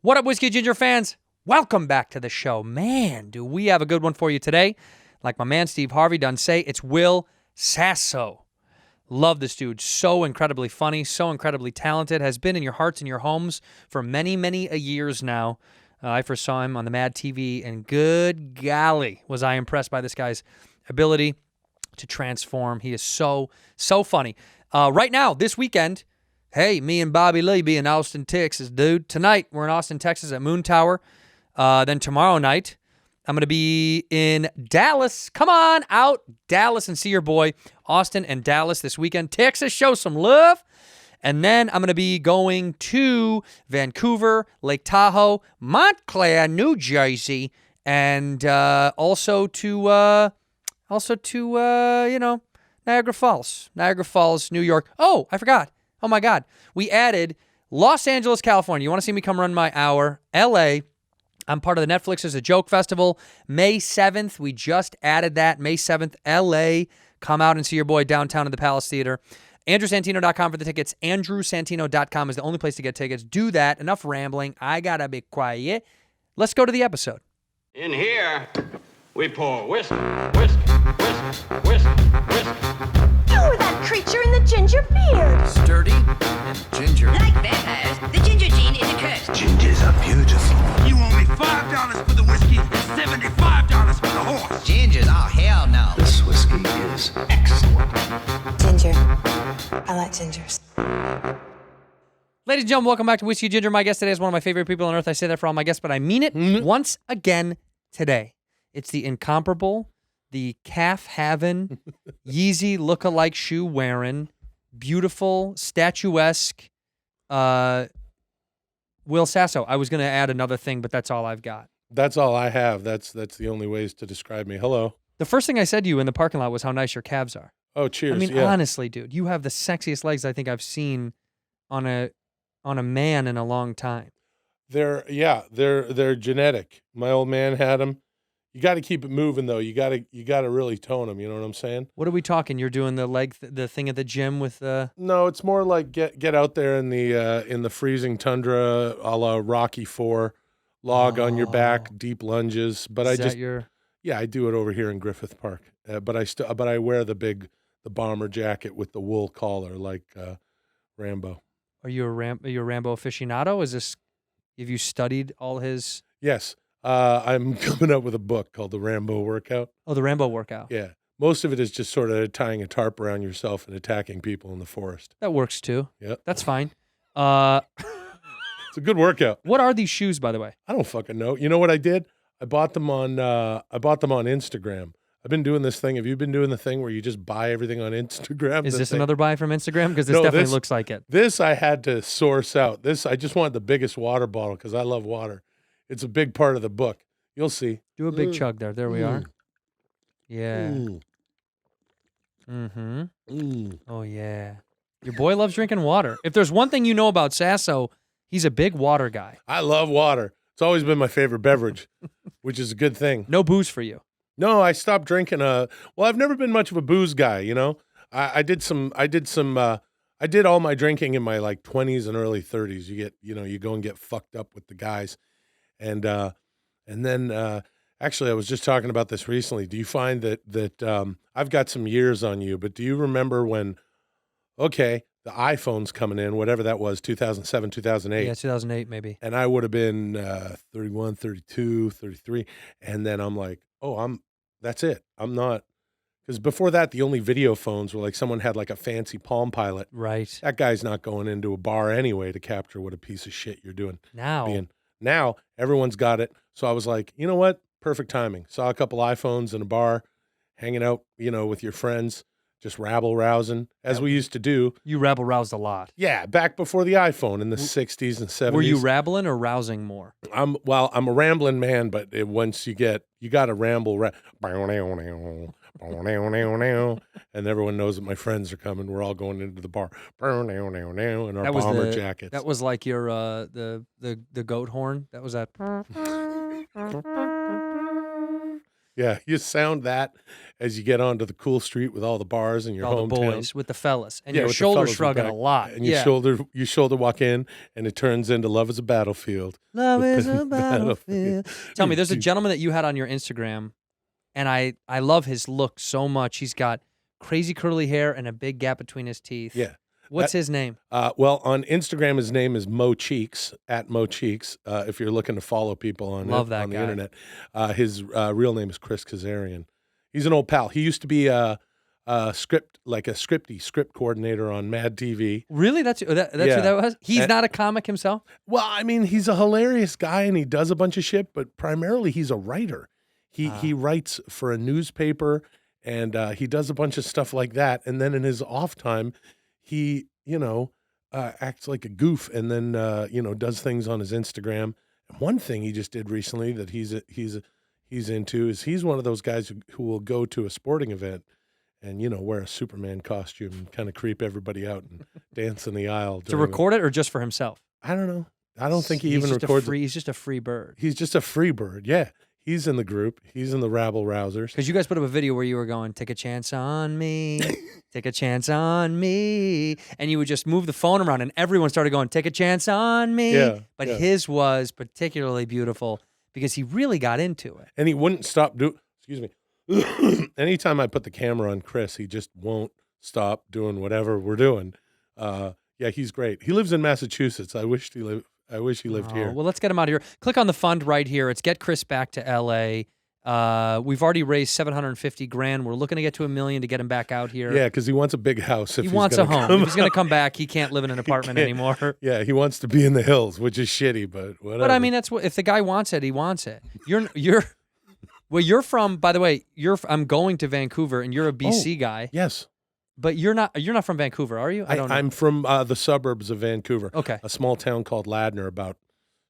What up, Whiskey Ginger fans? Welcome back to the show. Man, do we have a good one for you today. Like my man Steve Harvey done say, it's Will Sasso. Love this dude. So incredibly funny, so incredibly talented, has been in your hearts and your homes for many, many a years now. I first saw him on the Mad TV, and good golly, was I impressed by this guy's ability to transform. He is so funny. Right now, this weekend, hey, me and Bobby Lee be in Austin, Texas, dude. Tonight, we're in Austin, Texas at Moon Tower. Then tomorrow night, I'm going to be in Dallas. Come on out, Dallas, and see your boy, Austin and Dallas this weekend. Texas, show some love. And then I'm going to be going to Vancouver, Lake Tahoe, Montclair, New Jersey, and also to Niagara Falls, New York. Oh, I forgot. Oh my God. We added Los Angeles, California. You want to see me come run my hour? LA. I'm part of the Netflix's A Joke Festival. May 7th, we just added that. May 7th, LA. Come out and see your boy downtown at the Palace Theater. AndrewSantino.com for the tickets. AndrewSantino.com is the only place to get tickets. Do that. Enough rambling. I gotta be quiet. Let's go to the episode. In here, we pour whisk, whisk, whisk, whisk, whisk. You were that creature in the ginger beard. Sturdy and ginger. Like vampires, the ginger gene is a curse. Gingers are beautiful. You owe me $5 for the whiskey and $75 for the horse. Gingers? Oh, hell no. This whiskey is excellent. Ginger. I like gingers. Ladies and gentlemen, welcome back to Whiskey Ginger. My guest today is one of my favorite people on earth. I say that for all my guests, but I mean it once again today. It's the incomparable, the calf-having, Yeezy look-alike shoe-wearing, beautiful, statuesque Will Sasso. I was going to add another thing, but that's all I've got. That's all I have. That's the only ways to describe me. Hello. The first thing I said to you in the parking lot was how nice your calves are. Oh, cheers. I mean, yeah. honestly, dude, you have the sexiest legs I think I've seen on a man in a long time. They're genetic. My old man had them. You got to keep it moving though. You got to really tone them. You know what I'm saying? What are we talking? You're doing the the thing at the gym with the. No, it's more like get out there in the freezing tundra, a la Rocky IV, log on your back, deep lunges. But I do it over here in Griffith Park. But I wear the bomber jacket with the wool collar like Rambo. Are you a Rambo aficionado? Have you studied all his? Yes. I'm coming up with a book called The Rambo Workout. Oh, the Rambo Workout. Yeah. Most of it is just sort of tying a tarp around yourself and attacking people in the forest. That works too. Yeah. That's fine. It's a good workout. What are these shoes, by the way? I don't fucking know. You know what I did? I bought them on Instagram. I've been doing this thing. Have you been doing the thing where you just buy everything on Instagram? Is this another buy from Instagram? Because this definitely looks like it. This I had to source out. I just wanted the biggest water bottle because I love water. It's a big part of the book. You'll see. Do a big chug there. There we are. Yeah. Oh, yeah. Your boy loves drinking water. If there's one thing you know about Sasso, he's a big water guy. I love water. It's always been my favorite beverage, which is a good thing. No booze for you. No, I stopped drinking. Well, I've never been much of a booze guy, you know. I did all my drinking in my like 20s and early 30s. You go and get fucked up with the guys. And then actually I was just talking about this recently. Do you find that I've got some years on you, but do you remember when the iPhone's coming in, whatever that was, 2007, 2008. Yeah, 2008 maybe. And I would have been 31, 32, 33 and then I'm like, that's it. I'm not, because before that, the only video phones were like someone had like a fancy Palm Pilot. Right. That guy's not going into a bar anyway to capture what a piece of shit you're doing. Now everyone's got it. So I was like, you know what? Perfect timing. Saw a couple iPhones in a bar, hanging out, with your friends, just rabble-rousing, as we used to do. You rabble-roused a lot. Yeah, back before the iPhone in the 60s and 70s. Were you rabbling or rousing more? I'm a rambling man, but once you got to ramble, and everyone knows that my friends are coming. We're all going into the bar in our bomber jackets. That was like your the goat horn. That was that. Yeah, you sound that as you get onto the cool street with all the bars in your All the hometown. boys with the fellas. And Yeah, your with the shoulder fellas in shrugging back. a lot. And you shoulder walk in, and it turns into Love is a Battlefield. Love with is the a battlefield. Tell me, there's a gentleman that you had on your Instagram, and I love his look so much. He's got crazy curly hair and a big gap between his teeth. Yeah. What's his name? Well, on Instagram, his name is Mo Cheeks, at Mo Cheeks, if you're looking to follow people on the internet. His real name is Chris Kazarian. He's an old pal. He used to be a script coordinator on Mad TV. Really? That's who that was? He's not a comic himself? Well, I mean, he's a hilarious guy, and he does a bunch of shit, but primarily he's a writer. He writes for a newspaper, and he does a bunch of stuff like that. And then in his off time, he, acts like a goof, and then, does things on his Instagram. And one thing he just did recently that he's into is he's one of those guys who will go to a sporting event and, wear a Superman costume and kind of creep everybody out and dance in the aisle. To record it or just for himself? I don't know. I don't think he even records it. He's just a free bird. He's just a free bird, yeah. He's in the group. He's in the rabble rousers. Because you guys put up a video where you were going, take a chance on me, take a chance on me. And you would just move the phone around and everyone started going, take a chance on me. Yeah, but his was particularly beautiful because he really got into it. And he wouldn't stop excuse me. Anytime I put the camera on Chris, he just won't stop doing whatever we're doing. Yeah, he's great. He lives in Massachusetts. I wish he lived here. Well, let's get him out of here. Click on the fund right here. It's Get Chris Back to L.A. We've already raised $750,000. We're looking to get to $1 million to get him back out here. Yeah, because he wants a big house. He wants a home. If he's going to come back, he can't live in an apartment anymore. Yeah, he wants to be in the hills, which is shitty, but whatever. But I mean, that's what if the guy wants it, he wants it. You're from. By the way, I'm going to Vancouver, and you're a BC guy. Yes. But you're not from Vancouver, are you? I don't know. I'm from the suburbs of Vancouver. Okay. A small town called Ladner, about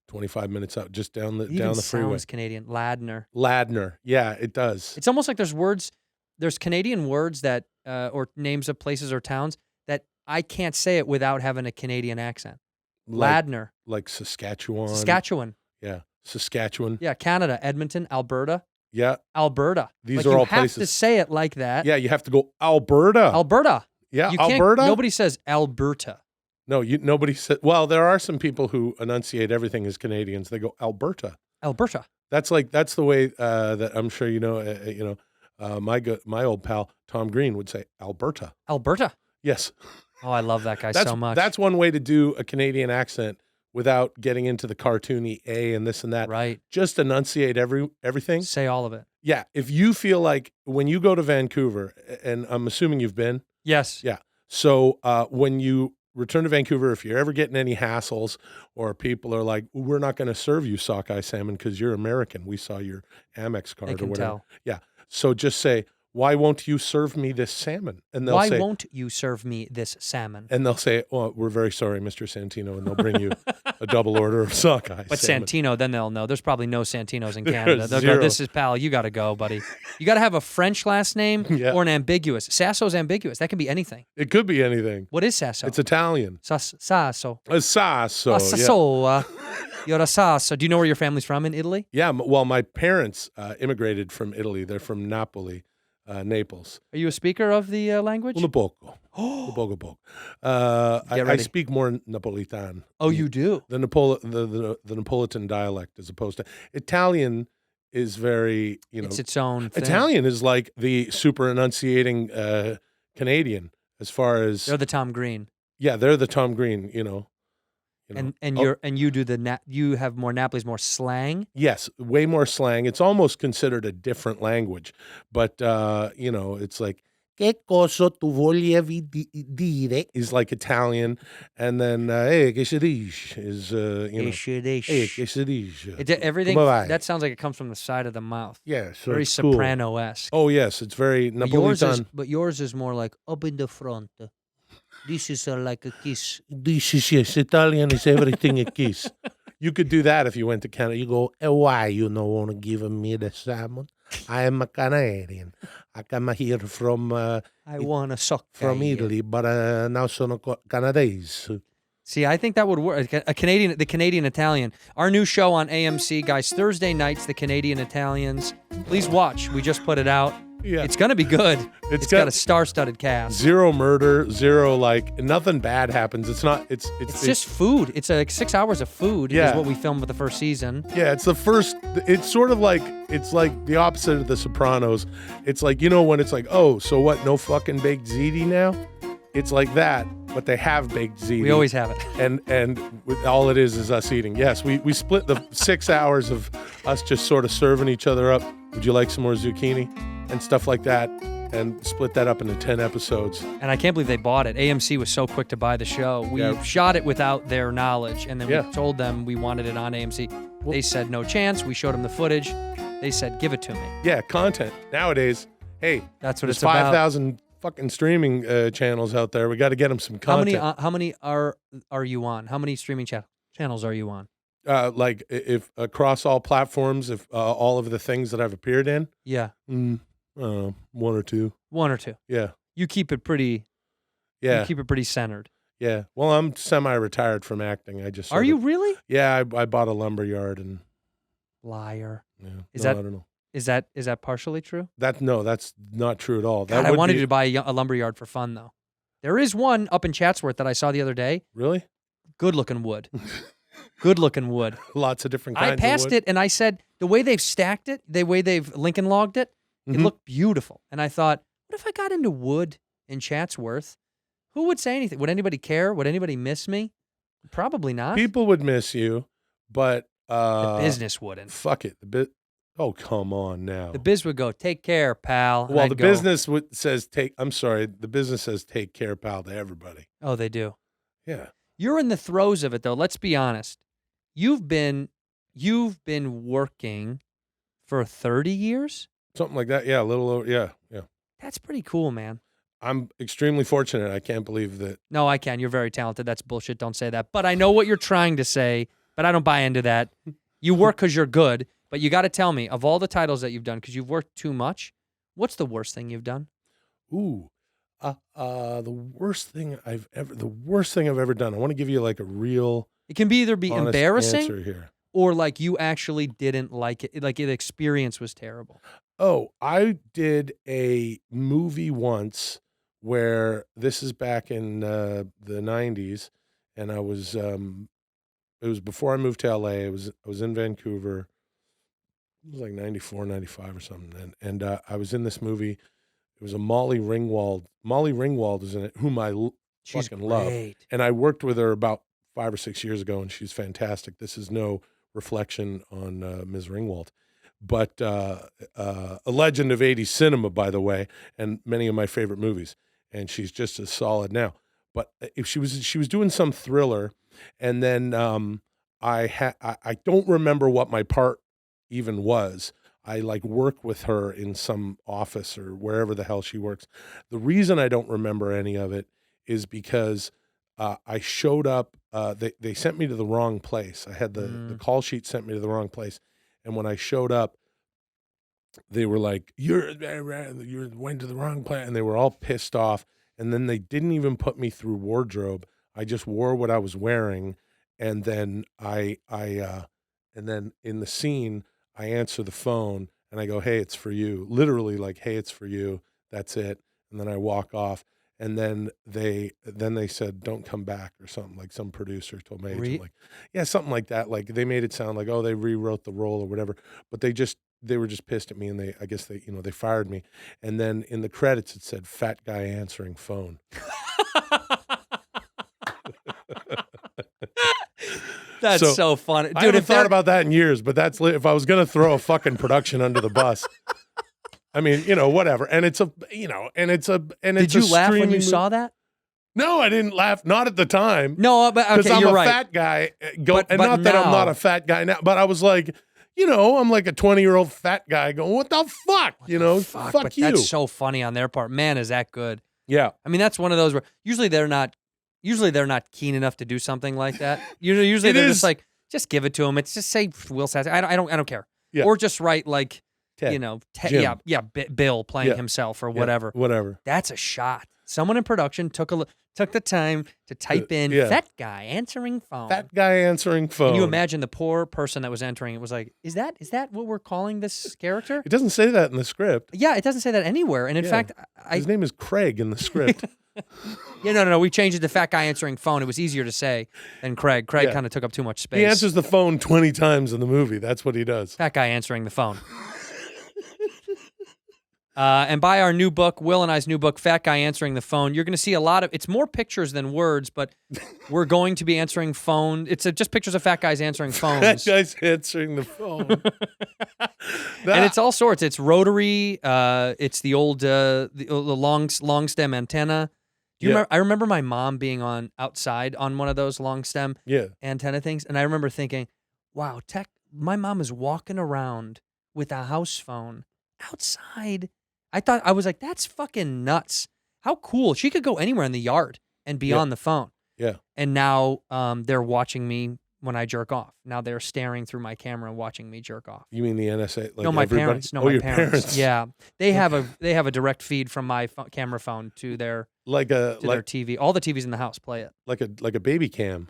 25 minutes out, just down the freeway. Sounds Canadian. Ladner. Yeah, it does. It's almost like there's Canadian words that or names of places or towns that I can't say it without having a Canadian accent. Ladner. Like Saskatchewan. Yeah, Saskatchewan. Yeah, Canada, Edmonton, Alberta. Yeah. Alberta. These are all places. You have to say it like that. Yeah, you have to go Alberta. Yeah, Alberta. Nobody says Alberta. No, nobody said. Well, there are some people who enunciate everything as Canadians. They go Alberta. That's the way that I'm sure my old pal Tom Green would say Alberta. Yes. Oh, I love that guy so much. That's one way to do a Canadian accent without getting into the cartoony A and this and that. Right. Just enunciate everything. Say all of it. Yeah. If you feel like when you go to Vancouver, and I'm assuming you've been. Yes. Yeah. So when you return to Vancouver, if you're ever getting any hassles or people are like, we're not going to serve you sockeye salmon because you're American. We saw your Amex card or whatever. Tell. Yeah. So just say, why won't you serve me this salmon? And they'll say, why won't you serve me this salmon? And they'll say, oh, we're very sorry, Mr. Santino. And they'll bring you a double order of sockeye But salmon. Santino, then they'll know. There's probably no Santinos in Canada. They'll Zero. go, this is pal, you got to go, buddy. You got to have a French last name or an ambiguous. Sasso's ambiguous. That can be anything. It could be anything. What is Sasso? It's Italian. Sasso. A Sasso. A Sasso. You're a Sasso. Do you know where your family's from in Italy? Yeah. Well, my parents immigrated from Italy. They're from Napoli. Naples. Are you a speaker of the language? Un poco. Un poco. I speak more Napolitan. Oh, you do? The Napolitan dialect as opposed to Italian is very, it's its own thing. Italian is like the super enunciating Canadian as far as they're the Tom Green. Yeah, they're the Tom Green, And you do you have more Napoli's more slang? Yes, way more slang. It's almost considered a different language, but it's like che cosa tu volevi dire is like Italian, and then che si dice is che si dice. Everything that sounds like it comes from the side of the mouth. Yeah, so very it's cool. soprano-esque. Oh yes, it's very Napolitan. But yours is more like up in the front. This is like a kiss. This is yes. Italian is everything a kiss. You could do that if you went to Canada. You go, why you don't want to give me the salmon? I am a Canadian. I come here from. I want to suck from Italy, but now sono Canadese. See, I think that would work. The Canadian Italian. Our new show on AMC, guys, Thursday nights, The Canadian Italians. Please watch. We just put it out. Yeah. It's going to be good. It's got a star-studded cast. Zero murder, zero, like, nothing bad happens. It's not, it's just food. It's like 6 hours of food is what we filmed with the first season. Yeah, it's the first, it's sort of like, it's like the opposite of The Sopranos. It's like, you know, when it's like, oh, so what, no fucking baked ziti now? It's like that, but they have baked ziti. We always have it. And all it is us eating. Yes, we split the 6 hours of us just sort of serving each other up. Would you like some more zucchini? And stuff like that, and split that up into 10 episodes. And I can't believe they bought it. AMC was so quick to buy the show. We shot it without their knowledge, and then we told them we wanted it on AMC. They said no chance. We showed them the footage. They said, give it to me. Yeah, content. Nowadays, hey, that's what there's it's about. 5,000 fucking streaming channels out there. We got to get them some content. How many are you on? How many streaming channels are you on? Like if across all platforms, if all of the things that I've appeared in. Yeah. One or two. One or two. Yeah. You keep it pretty. Yeah. You keep it pretty centered. Yeah. Well, I'm semi-retired from acting. I just. Are you really? Yeah, I bought a lumber yard and. Liar. Yeah. I don't know. Is that partially true? That's not true at all. God, I wanted you to buy a lumber yard for fun though. There is one up in Chatsworth that I saw the other day. Really? Good looking wood. Good looking wood. Lots of different kinds. I passed it and I said the way they've stacked it, the way they've Lincoln logged it, it looked beautiful. And I thought, what if I got into wood in Chatsworth? Who would say anything? Would anybody care? Would anybody miss me? Probably not. People would miss you, but the business wouldn't. Fuck it. Oh, come on now. The biz would go, take care, pal. Well, the business says the business says take care, pal, to everybody. Oh, they do. Yeah. You're in the throes of it though. Let's be honest. You've been working for 30 years? Something like that. Yeah, a little over. Yeah. That's pretty cool, man. I'm extremely fortunate. I can't believe that. No, I can. You're very talented. That's bullshit. Don't say that. But I know what you're trying to say, but I don't buy into that. You work because you're good, but you got to tell me, of all the titles that you've done, because you've worked too much, what's the worst thing you've done? Ooh. The worst thing I've ever done. I want to give you like a real. It can either be embarrassing here. Or like you actually didn't like it. Like the experience was terrible. Oh, I did a movie once where this is back in the 90s, and I was it was before I moved to LA. I was in Vancouver. It was like 94, 95 or something, and I was in this movie. It was a Molly Ringwald. Molly Ringwald was in it, whom I fucking love. And I worked with her about 5 or 6 years ago, and she's fantastic. This is no reflection on Ms. Ringwald, but a legend of 80s cinema, by the way, and many of my favorite movies. And she's just as solid now. But if she was doing some thriller, and then I don't remember what my part even was. I like work with her in some office or wherever the hell she works. The reason I don't remember any of it is because I showed up. They sent me to the wrong place. I had the call sheet sent me to the wrong place, and when I showed up, they were like, "You went to the wrong place," and they were all pissed off. And then they didn't even put me through wardrobe. I just wore what I was wearing, and then and then in the scene, I answer the phone and I go, "Hey, it's for you." Literally like, "Hey, it's for you." That's it. And then I walk off. And then they said, "Don't come back," or something. Like some producer told me, like, yeah, something like that. Like they made it sound like, oh, they rewrote the role or whatever. But they were just pissed at me, and I guess they fired me. And then in the credits it said, "Fat guy answering phone." That's so funny, dude. I haven't thought about that in years, but that's if I was gonna throw a fucking production under the bus. I mean, whatever. And it's Did you laugh when you saw that? No, I didn't laugh. Not at the time. No, but okay, I'm you're a right. fat guy. But not that I'm now- not a fat guy now, but I was like, I'm like a 20-year-old fat guy going, "What the fuck?" Fuck but you. That's so funny on their part. Man, is that good? Yeah. I mean, that's one of those where usually they're not keen enough to do something like that. Usually they're just like, just give it to them. It's just say Will Sasso. I don't care. Yeah. Or just write like, Ted. Bill playing himself or whatever. Whatever. That's a shot. Someone in production took Took the time to type in yeah. fat guy answering phone. Fat guy answering phone. Can you imagine the poor person that was entering it was like, is that what we're calling this character? It doesn't say that in the script. Yeah, it doesn't say that anywhere. And in fact, His name is Craig in the script. Yeah, no. We changed it to fat guy answering phone. It was easier to say than Craig. Craig kind of took up too much space. He answers the phone 20 times in the movie. That's what he does. Fat guy answering the phone. And buy our new book, Will and I's new book, Fat Guy Answering the Phone. You're going to see a lot of, it's more pictures than words, but we're going to be answering phone. It's just pictures of fat guys answering phones. Fat guys answering the phone. And it's all sorts. It's rotary. It's the old, the long stem antenna. Do you remember? I remember my mom being outside on one of those long stem antenna things, and I remember thinking, "Wow, my mom is walking around with a house phone outside." I was like, "That's fucking nuts! How cool! She could go anywhere in the yard and be on the phone." Yeah. And now they're watching me when I jerk off. Now they're staring through my camera and watching me jerk off. You mean the NSA? Like no, my everybody? parents. No, oh, my your parents. Yeah, they have a direct feed from my camera phone to their their TV. All the TVs in the house play it. Like a baby cam.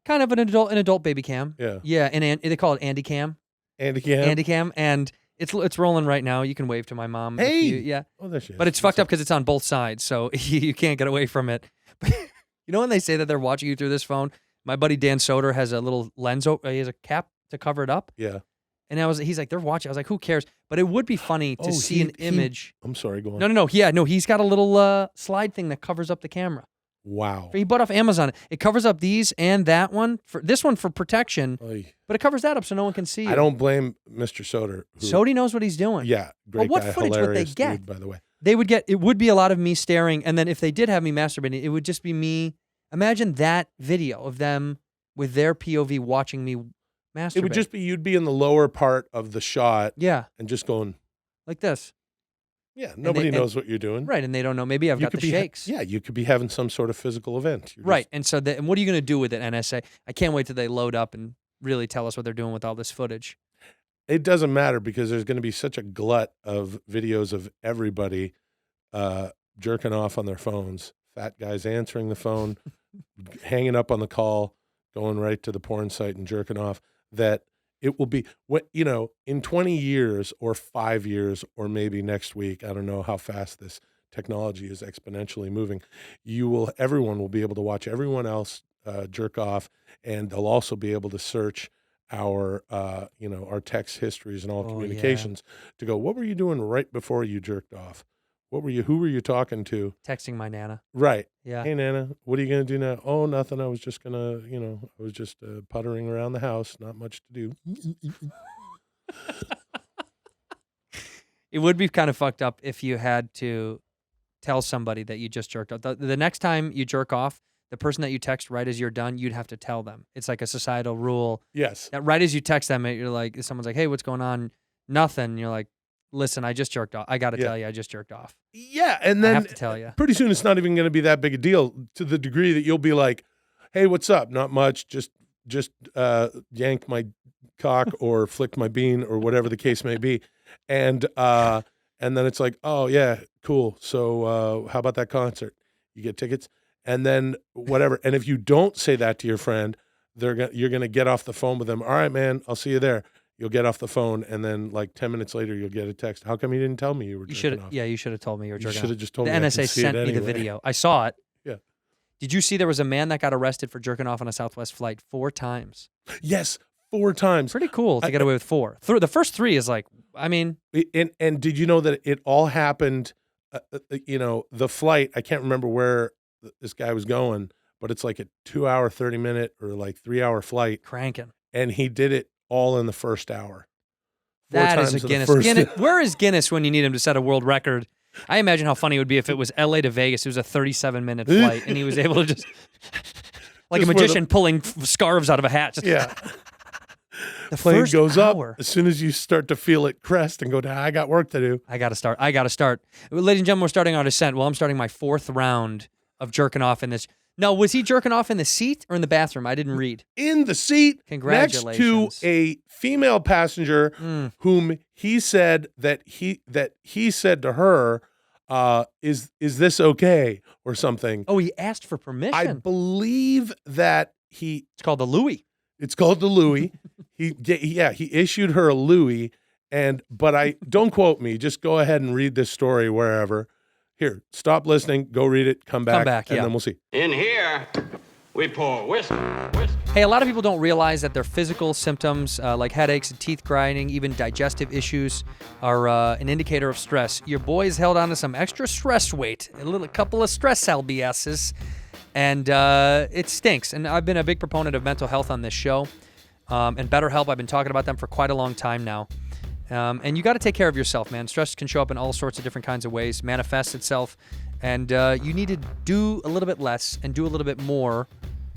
Kind of an adult baby cam. Yeah. Yeah, and they call it Andy Cam. Andy cam. Andy Cam, and it's rolling right now. You can wave to my mom. Hey. Yeah. Oh, there she is. But it's fucked up because it's on both sides, so you can't get away from it. You know when they say that they're watching you through this phone? My buddy Dan Soder has a little lens. He has a cap to cover it up. Yeah. And he's like, they're watching. I was like, who cares? But it would be funny to see an image. I'm sorry, go on. No. Yeah, no, he's got a little slide thing that covers up the camera. Wow. He bought off Amazon. It covers up these and that one. This one for protection, but it covers that up so no one can see it. I don't blame Mr. Soder. Sody knows what he's doing. Yeah, great what guy, footage would they hilarious get? dude, by the way. It would be a lot of me staring, and then if they did have me masturbating, it would just be me. Imagine that video of them with their POV watching me masturbate. It would just be, you'd be in the lower part of the shot. Yeah. And just going. Like this. Yeah, nobody knows what you're doing. Right, and they don't know. Maybe I've got the shakes. Yeah, you could be having some sort of physical event. Right, and so and what are you going to do with it, NSA? I can't wait till they load up and really tell us what they're doing with all this footage. It doesn't matter because there's going to be such a glut of videos of everybody jerking off on their phones. Fat guys answering the phone, hanging up on the call, going right to the porn site and jerking off, that it will be, in 20 years or 5 years or maybe next week, I don't know how fast this technology is exponentially moving, everyone will be able to watch everyone else jerk off, and they'll also be able to search our text histories and all communications to go, what were you doing right before you jerked off? Who were you talking to? Texting my Nana. Right. Yeah. Hey, Nana, what are you going to do now? Oh, nothing. I was just going to, I was just puttering around the house. Not much to do. It would be kind of fucked up if you had to tell somebody that you just jerked off. The next time you jerk off, the person that you text right as you're done, you'd have to tell them. It's like a societal rule. Yes. That right as you text them, you're like, someone's like, hey, what's going on? Nothing. You're like, listen, I just jerked off. I got to tell you, I just jerked off. Yeah, and then I have to tell you. Pretty soon it's not even going to be that big a deal, to the degree that you'll be like, hey, what's up? Not much. Just yanked my cock or flicked my bean or whatever the case may be. And then it's like, oh, yeah, cool. So how about that concert? You get tickets? And then whatever. And if you don't say that to your friend, you're going to get off the phone with them. All right, man, I'll see you there. You'll get off the phone, and then like 10 minutes later, you'll get a text. How come you didn't tell me you were jerking off? Yeah, you should have told me you were jerking off. You should have just told the me. The NSA sent me the video. I saw it. Yeah. Did you see there was a man that got arrested for jerking off on a Southwest flight 4 times? Yes, 4 times. Pretty cool to get away with 4. The first 3 is like, I mean. And did you know that it all happened, the flight, I can't remember where this guy was going, but it's like a 2-hour, 30-minute or like 3-hour flight. Cranking. And he did it all in the first hour. That is a Guinness. Where is Guinness when you need him to set a world record? I imagine how funny it would be if it was LA to Vegas. It was a 37-minute flight, and he was able to just like just a magician pulling scarves out of a hat. Yeah. The plane first goes hour. up as soon as you start to feel it crest and go down. I got work to do. I got to start. Ladies and gentlemen, we're starting our descent. Well, I'm starting my 4th round of jerking off in this. No, was he jerking off in the seat or in the bathroom? I didn't read. In the seat, congratulations, next to a female passenger whom he said that he said to her, is this okay or something? Oh, he asked for permission. I believe that It's called the Louis. it's called the Louis. he issued her a Louis, but I don't quote me. Just go ahead and read this story wherever. Here, stop listening. Go read it. Come back, and then we'll see. In here, we pour whisk, whisk. Hey, a lot of people don't realize that their physical symptoms like headaches and teeth grinding, even digestive issues, are an indicator of stress. Your boy's held on to some extra stress weight, a couple of stress LBSs, and it stinks. And I've been a big proponent of mental health on this show, and BetterHelp. I've been talking about them for quite a long time now. And you got to take care of yourself, man. Stress can show up in all sorts of different kinds of ways, manifest itself, and you need to do a little bit less and do a little bit more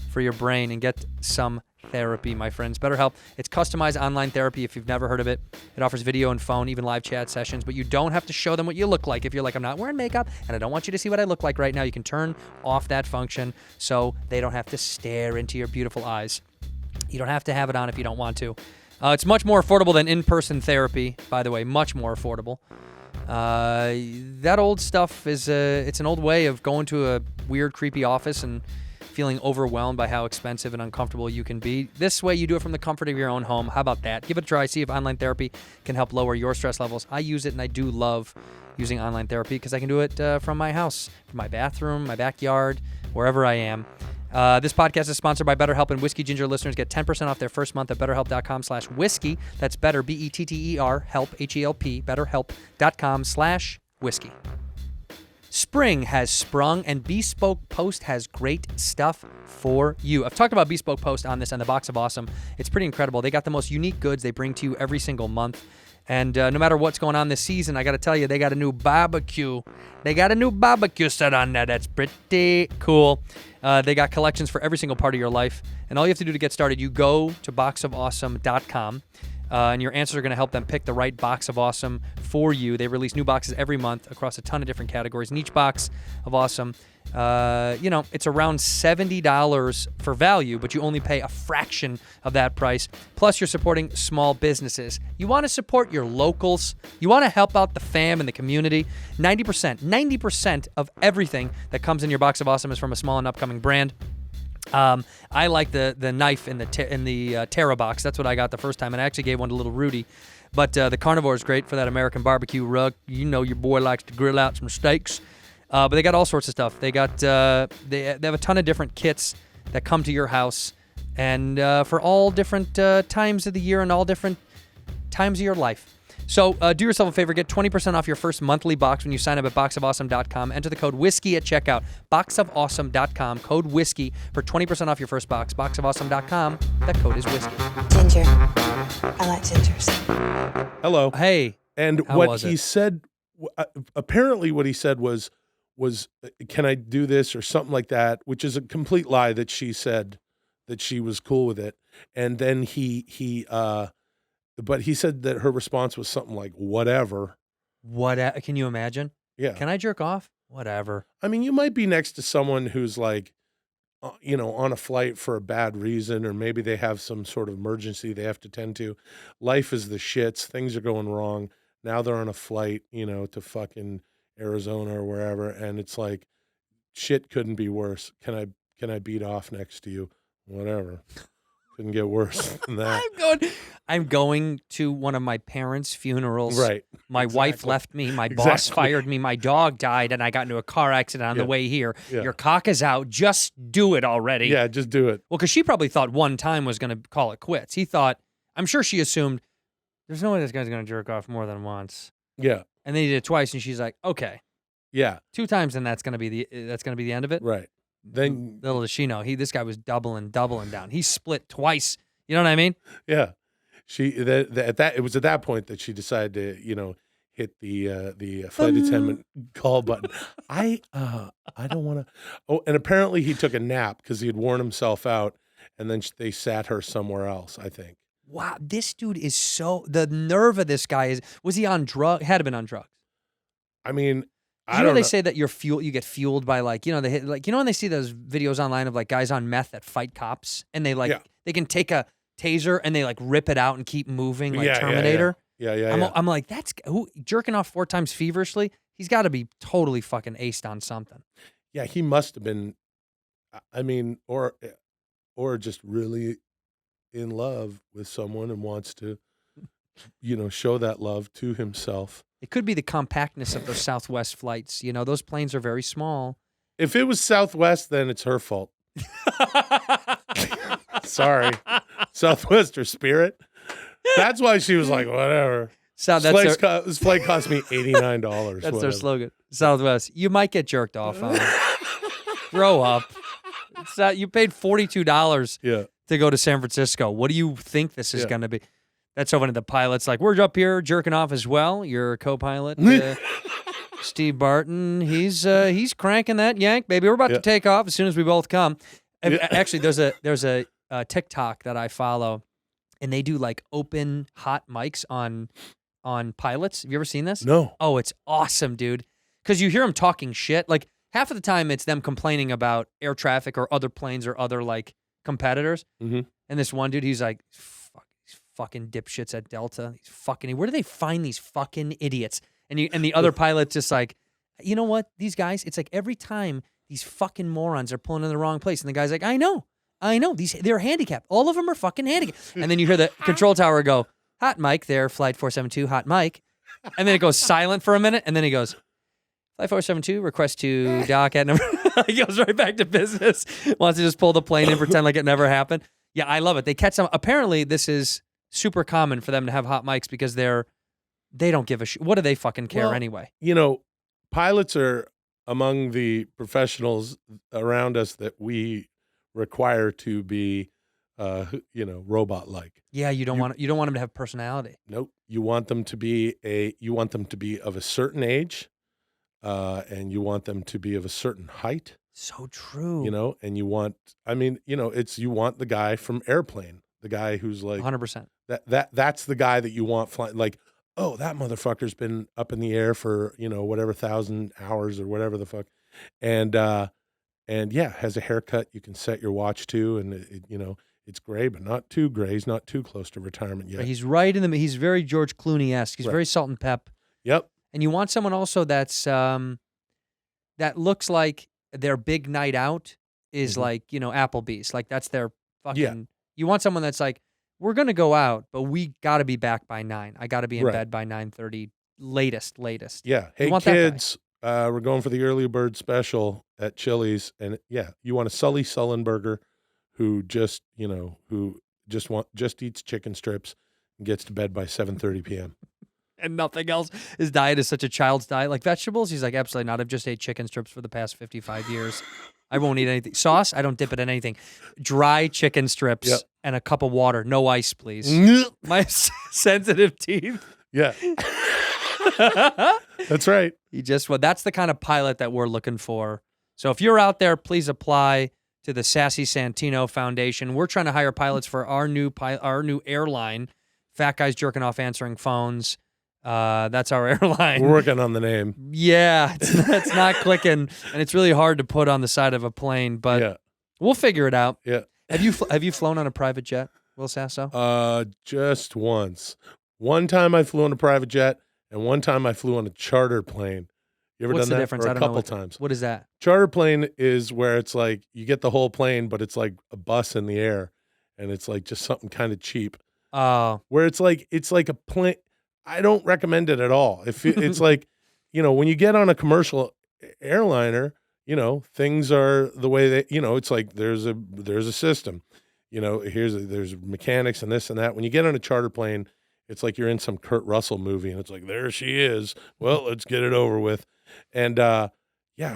for your brain and get some therapy, my friends. BetterHelp, it's customized online therapy if you've never heard of it. It offers video and phone, even live chat sessions, but you don't have to show them what you look like. If you're like, I'm not wearing makeup and I don't want you to see what I look like right now, you can turn off that function so they don't have to stare into your beautiful eyes. You don't have to have it on if you don't want to. It's much more affordable than in-person therapy, by the way, much more affordable. That old stuff is it's an old way of going to a weird, creepy office and feeling overwhelmed by how expensive and uncomfortable you can be. This way, you do it from the comfort of your own home. How about that? Give it a try. See if online therapy can help lower your stress levels. I use it, and I do love using online therapy because I can do it from my house, from my bathroom, my backyard, wherever I am. This podcast is sponsored by BetterHelp, and Whiskey Ginger listeners get 10% off their first month at BetterHelp.com/whiskey. That's better, BETTER, help, HELP, BetterHelp.com/whiskey. Spring has sprung, and Bespoke Post has great stuff for you. I've talked about Bespoke Post on this and the Box of Awesome. It's pretty incredible. They got the most unique goods they bring to you every single month. And no matter what's going on this season, I got to tell you, they got a new barbecue. They got a new barbecue set on there. That's pretty cool. They got collections for every single part of your life. And all you have to do to get started, you go to boxofawesome.com. And your answers are going to help them pick the right Box of Awesome for you. They release new boxes every month across a ton of different categories. And each Box of Awesome, it's around $70 for value, but you only pay a fraction of that price. Plus, you're supporting small businesses. You want to support your locals. You want to help out the fam and the community. 90% of everything that comes in your Box of Awesome is from a small and upcoming brand. I like the knife in the Terra box. That's what I got the first time, and I actually gave one to little Rudy. But the Carnivore is great for that American barbecue rug. You know your boy likes to grill out some steaks. But they got all sorts of stuff. They got they have a ton of different kits that come to your house, and for all different times of the year and all different times of your life. So do yourself a favor, get 20% off your first monthly box when you sign up at boxofawesome.com. Enter the code whiskey at checkout. Boxofawesome.com, code whiskey for 20% off your first box. Boxofawesome.com, that code is whiskey. Ginger. I like gingers. Hello. Hey. And how what was he it? said, apparently what he said was, can I do this or something like that, which is a complete lie that she said that she was cool with it. And then but he said that her response was something like, whatever. What? Can you imagine? Yeah. Can I jerk off? Whatever. I mean, you might be next to someone who's like, on a flight for a bad reason, or maybe they have some sort of emergency they have to tend to. Life is the shits. Things are going wrong. Now they're on a flight, to fucking Arizona or wherever. And it's like, shit couldn't be worse. Can I beat off next to you? Whatever. Couldn't get worse than that. I'm going to one of my parents' funerals. Right. My wife left me. My boss fired me. My dog died, and I got into a car accident on the way here. Yeah. Your cock is out. Just do it already. Yeah, just do it. Well, because she probably thought one time was going to call it quits. I'm sure she assumed, there's no way this guy's going to jerk off more than once. Yeah. And then he did it twice, and she's like, okay. Yeah. 2 times, and that's going to be the end of it. Right. Then little does she know, this guy was doubling down. He split twice. You know what I mean? Yeah. It was at that point that she decided to, hit the flight attendant call button. I don't want to. Oh, and apparently he took a nap because he had worn himself out, and then they sat her somewhere else, I think. Wow, this dude is the nerve of this guy was he on drugs? Had to been on drugs. I mean, they say that you get fueled by when they see those videos online of like guys on meth that fight cops, and they they can take a taser and they like rip it out and keep moving like Terminator. Yeah. I'm like, that's who jerking off 4 times feverishly. he's got to be totally fucking aced on something. Yeah, he must have been. I mean, or just really in love with someone and wants to, show that love to himself. It could be the compactness of those Southwest flights. Those planes are very small. If it was Southwest, then it's her fault. Sorry, Southwest or Spirit. That's why she was like, whatever. So This flight cost me $89. That's their slogan. Southwest. You might get jerked off on. Grow up. You paid $42 to go to San Francisco. What do you think this is going to be? That's so funny. The pilot's like, we're up here jerking off as well. Your co-pilot, Steve Barton, he's cranking that yank, baby. We're about to take off as soon as we both come. Actually, there's a TikTok that I follow, and they do like open hot mics on pilots. Have you ever seen this? No. Oh, it's awesome, dude. Because you hear them talking shit. Like half of the time, it's them complaining about air traffic or other planes or other like competitors. Mm-hmm. And this one dude, he's like, "Fuck these fucking dipshits at Delta. Where do they find these fucking idiots?" And the other pilot's just like, you know what? These guys, it's like every time these fucking morons are pulling in the wrong place, and the guy's like, I know. They're handicapped. All of them are fucking handicapped. And then you hear the control tower go, hot mic there, flight 472, hot mic. And then it goes silent for a minute, and then he goes, flight 472, request to dock at number. He goes right back to business. Wants to just pull the plane and pretend like it never happened. Yeah, I love it. They catch them. Apparently, this is super common for them to have hot mics because they don't give a shit. What do they fucking care anyway? Pilots are among the professionals around us that we require to be, robot-like. Yeah, you don't want them to have personality. Nope. You want them to be of a certain age, and you want them to be of a certain height. So true. And you want the guy from Airplane, the guy who's like 100%. That's the guy that you want flying. Like, oh, that motherfucker's been up in the air for whatever 1,000 hours or whatever the fuck, and has a haircut you can set your watch to, and it's gray but not too gray. He's not too close to retirement yet. He's right in the. He's very George Clooney-esque. He's very salt and pep. Yep. And you want someone also that's that looks like their big night out is like Applebee's. Like that's their fucking. Yeah. You want someone that's like, we're gonna go out, but we got to be back by 9. I got to be in bed by 9:30, latest. Yeah. Hey kids, we're going for the early bird special at Chili's, and you want a Sully Sullenberger who just eats chicken strips and gets to bed by 7:30 p.m. And nothing else. His diet is such a child's diet. Like vegetables, he's like, absolutely not. I've just ate chicken strips for the past 55 years. I won't eat anything. Sauce, I don't dip it in anything. Dry chicken strips and a cup of water. No ice, please. My sensitive teeth. Yeah. That's right. That's the kind of pilot that we're looking for. So if you're out there, please apply to the Sassy Santino Foundation. We're trying to hire pilots for our new airline. Fat guys jerking off answering phones. That's our airline. We're working on the name. Yeah, it's not clicking, and it's really hard to put on the side of a plane, but we'll figure it out. Yeah. Have you flown on a private jet, Will Sasso? Just once. One time I flew on a private jet, and one time I flew on a charter plane. You ever What's done the that? difference? Or I don't couple know times. What is that? Charter plane is where it's like you get the whole plane, but it's like a bus in the air, and it's like just something kind of cheap. Oh. Where it's like a plane. I don't recommend it at all. If it's like, when you get on a commercial airliner, things are the way they, it's like there's a system, there's mechanics and this and that. When you get on a charter plane, it's like you're in some Kurt Russell movie, and it's like, there she is. Well, let's get it over with. And I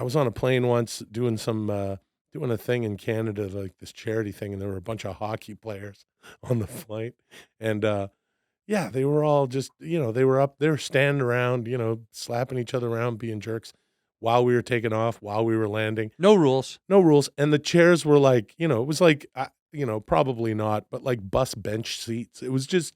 was on a plane once doing a thing in Canada, like this charity thing, and there were a bunch of hockey players on the flight, and they were all just, they were standing around, slapping each other around, being jerks while we were taking off, while we were landing. No rules. And the chairs were like, it was like, probably not, but like bus bench seats. It was just,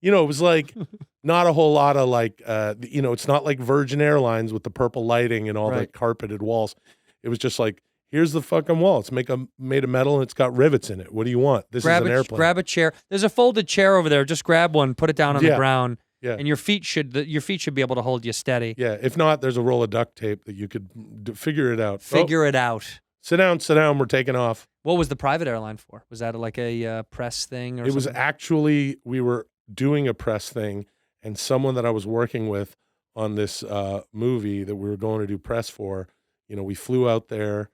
it was like not a whole lot of like, it's not like Virgin Airlines with the purple lighting and all the carpeted walls. It was just like, here's the fucking wall. It's made of metal and it's got rivets in it. What do you want? This is an airplane. Grab a chair. There's a folded chair over there. Just grab one, put it down on the ground. Yeah. And your feet should be able to hold you steady. Yeah. If not, there's a roll of duct tape that you could figure it out. Figure it out. Sit down. We're taking off. What was the private airline for? Was that like a press thing or It was something? actually, we were doing a press thing, and someone that I was working with on this movie that we were going to do press for, we flew out there,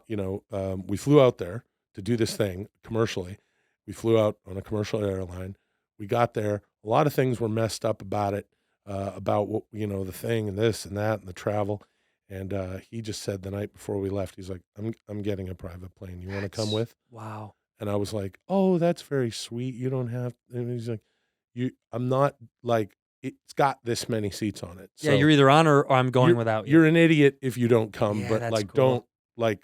we flew out there to do this thing commercially. We flew out on a commercial airline. We got there. A lot of things were messed up about it, about what, the thing and this and that and the travel. And he just said the night before we left, he's like, I'm getting a private plane. You want to come with? Wow. And I was like, oh, that's very sweet. You don't have, and he's like, I'm not like, it's got this many seats on it. Yeah, you're either on or I'm going without you. You're an idiot if you don't come, Yeah, but that's like, cool. don't like,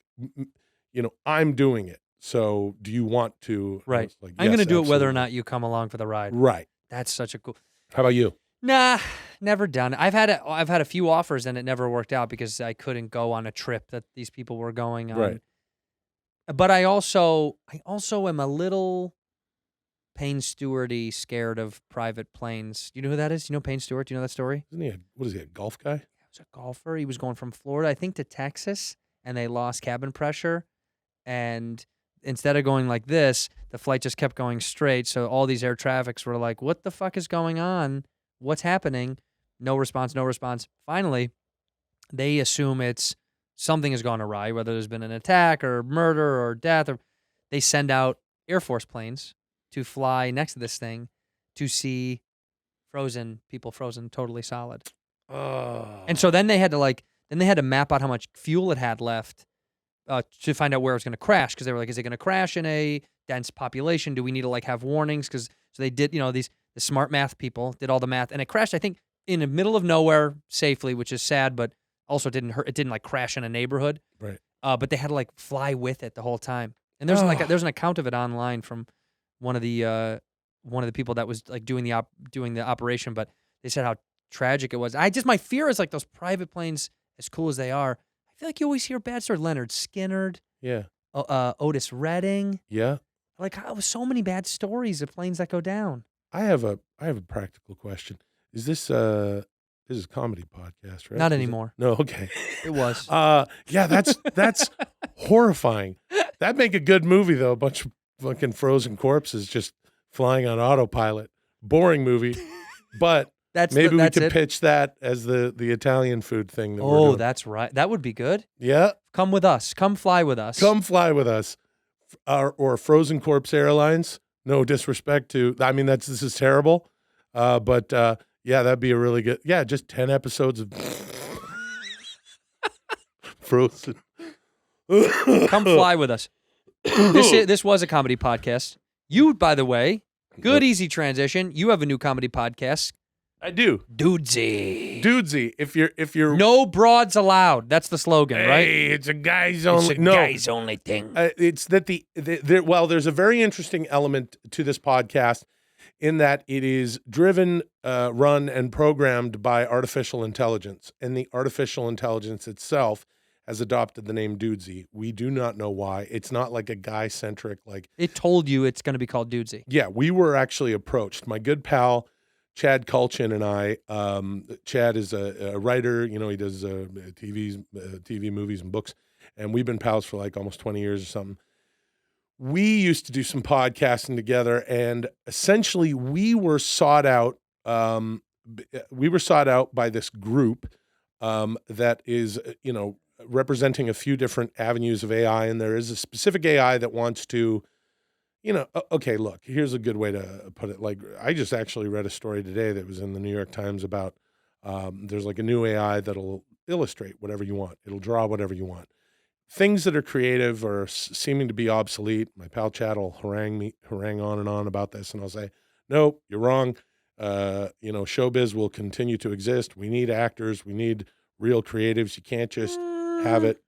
I'm doing it. So do you want to? And I Right. was like, I'm going to "Yes, do it whether or absolutely." not you come along for the ride. Right. That's such a cool. How about you? Nah, never done it. I've had a few offers and it never worked out because I couldn't go on a trip that these people were going on. Right. But I also am a little Payne Stewarty scared of private planes. Do you know who that is? Do you know Payne Stewart? Do you know that story? Isn't he what is he, a golf guy? He was a golfer. He was going from Florida, I think, to Texas, and they lost cabin pressure. And instead of going like this, the flight just kept going straight. So all these air traffics were like, what the fuck is going on? What's happening? No response, no response. Finally, they assume it's something has gone awry, whether there's been an attack or murder or death. Or they send out Air Force planes to fly next to this thing to see people frozen totally solid. Oh. And so then they had to map out how much fuel it had left to find out where it was going to crash, because they were like, is it going to crash in a dense population? Do we need to like have warnings? So they did, the smart math people did all the math, and it crashed, I think, in the middle of nowhere safely, which is sad, but also didn't hurt. It didn't like crash in a neighborhood. Right. But they had to like fly with it the whole time. And there's there's an account of it online from one of the people that was like doing the operation, but they said how tragic it was. My fear is like those private planes, as cool as they are, I feel like you always hear bad stories. Leonard Skinner, Yeah. Otis Redding. Yeah. Like so many bad stories of planes that go down. I have a practical question. Is this is a comedy podcast, right? Not anymore. No, okay. It was. Yeah, that's horrifying. That'd make a good movie though. A bunch of fucking frozen corpses just flying on autopilot. Boring movie, but maybe we could pitch that as the Italian food thing. That we're doing. That's right. That would be good. Yeah. Come with us. Come fly with us. Come fly with us. Or Frozen Corpse Airlines. No disrespect to. I mean, this is terrible. But yeah, that'd be a really good. Yeah, just 10 episodes of Frozen. Come fly with us. This was a comedy podcast. You, by the way, good easy transition. You have a new comedy podcast. I do. Dudesy. If you're No broads allowed. That's the slogan, right? Hey, it's a guys only. It's a guys only thing. It's that there's a very interesting element to this podcast in that it is driven, run, and programmed by artificial intelligence, and the artificial intelligence itself has adopted the name Dudesy. We do not know why. It's not like a guy-centric like. It told you it's going to be called Dudesy. Yeah, we were actually approached. My good pal Chad Kulchin and I. Chad is a writer. He does TV, movies, and books, and we've been pals for like almost 20 years or something. We used to do some podcasting together, and essentially we were sought out. We were sought out by this group that is, representing a few different avenues of AI, and there is a specific AI that wants to, okay, look, here's a good way to put it. Like, I just actually read a story today that was in the New York Times about there's like a new AI that'll illustrate whatever you want. It'll draw whatever you want. Things that are creative or seeming to be obsolete. My pal Chad will harangue on and on about this, and I'll say, nope, you're wrong. Showbiz will continue to exist. We need actors. We need real creatives. You can't just have it.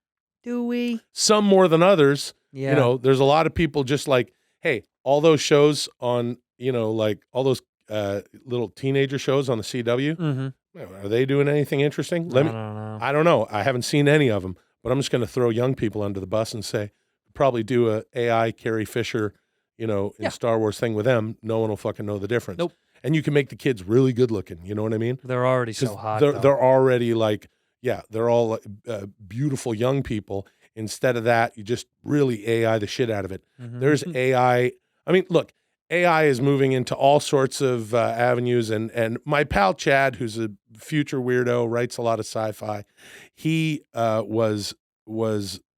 Do we? Some more than others. Yeah. There's a lot of people just like, hey, all those shows on, like all those little teenager shows on the CW. Mm-hmm. Are they doing anything interesting? I don't know. I don't know. I haven't seen any of them, but I'm just going to throw young people under the bus and say, probably do a AI Carrie Fisher, in Star Wars thing with them. No one will fucking know the difference. Nope. and you can make the kids really good looking. You know what I mean? They're already 'Cause so hot. they're already like, yeah, they're all beautiful young people. Instead of that, you just really AI the shit out of it. There's AI. I mean, look, AI is moving into all sorts of avenues, and my pal Chad, who's a future weirdo, writes a lot of sci-fi. He was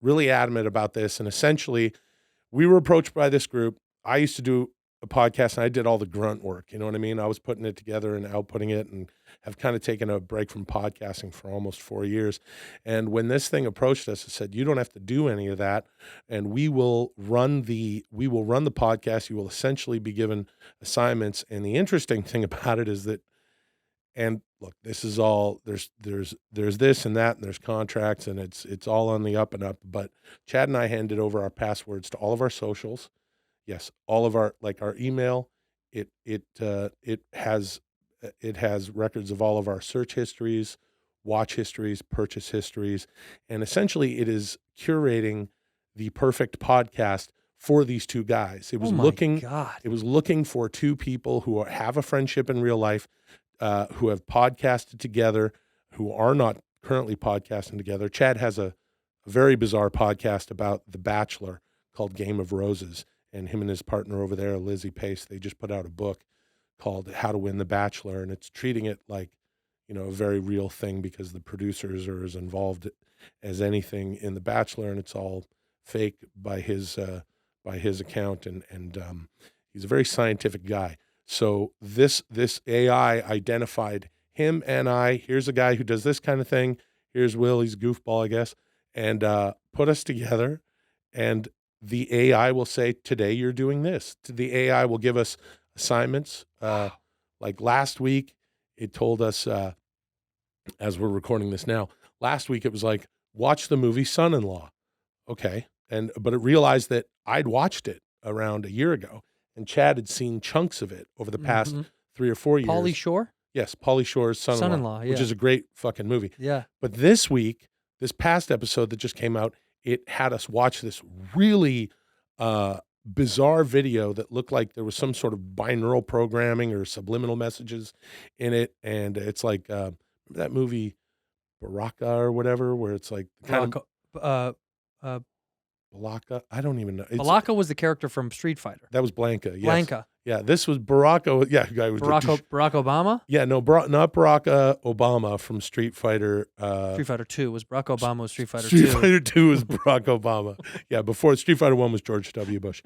really adamant about this, and essentially, we were approached by this group. I used to do a podcast, and I did all the grunt work. You know what I mean? I was putting it together and outputting it, and have kind of taken a break from podcasting for almost 4 years. And when this thing approached us, it said, "You don't have to do any of that, and we will run the podcast. You will essentially be given assignments." And the interesting thing about it is that, and look, this is all there's this and that, and there's contracts, and it's all on the up and up. But Chad and I handed over our passwords to all of our socials. Yes, all of our email. It has records of all of our search histories, watch histories, purchase histories, and essentially it is curating the perfect podcast for these two guys. It was God. It was looking for two people who have a friendship in real life, who have podcasted together, who are not currently podcasting together. Chad has a very bizarre podcast about The Bachelor called Game of Roses, and him and his partner over there, Lizzie Pace, they just put out a book called How to Win the Bachelor, and it's treating it like, a very real thing because the producers are as involved as anything in The Bachelor, and it's all fake by his account, and he's a very scientific guy. So this AI identified him and I. Here's a guy who does this kind of thing. Here's Will. He's a goofball, I guess, and put us together. And the AI will say, "Today you're doing this." The AI will give us assignments. Like last week, it told us, as we're recording this now, last week it was like, watch the movie Son-in-Law. Okay. But it realized that I'd watched it around a year ago, and Chad had seen chunks of it over the past 3 or 4 years. Pauly Shore? Yes, Pauly Shore's Son-in-Law, yeah. which is a great fucking movie. Yeah. But this week, this past episode that just came out, it had us watch this really bizarre video that looked like there was some sort of binaural programming or subliminal messages in it. And it's like, remember that movie Baraka or whatever, where it's like kind of Balaka? I don't even know. Balaka was the character from Street Fighter. That was Blanca. Yes. Blanca. Yeah, this was Baraka. Yeah, guy was Barack Obama? Yeah, no, not Barack Obama from Street Fighter. Street Fighter 2 was Barack Obama was Street Fighter 2. Street Fighter 2 was Barack Obama. Yeah, before Street Fighter 1 was George W. Bush.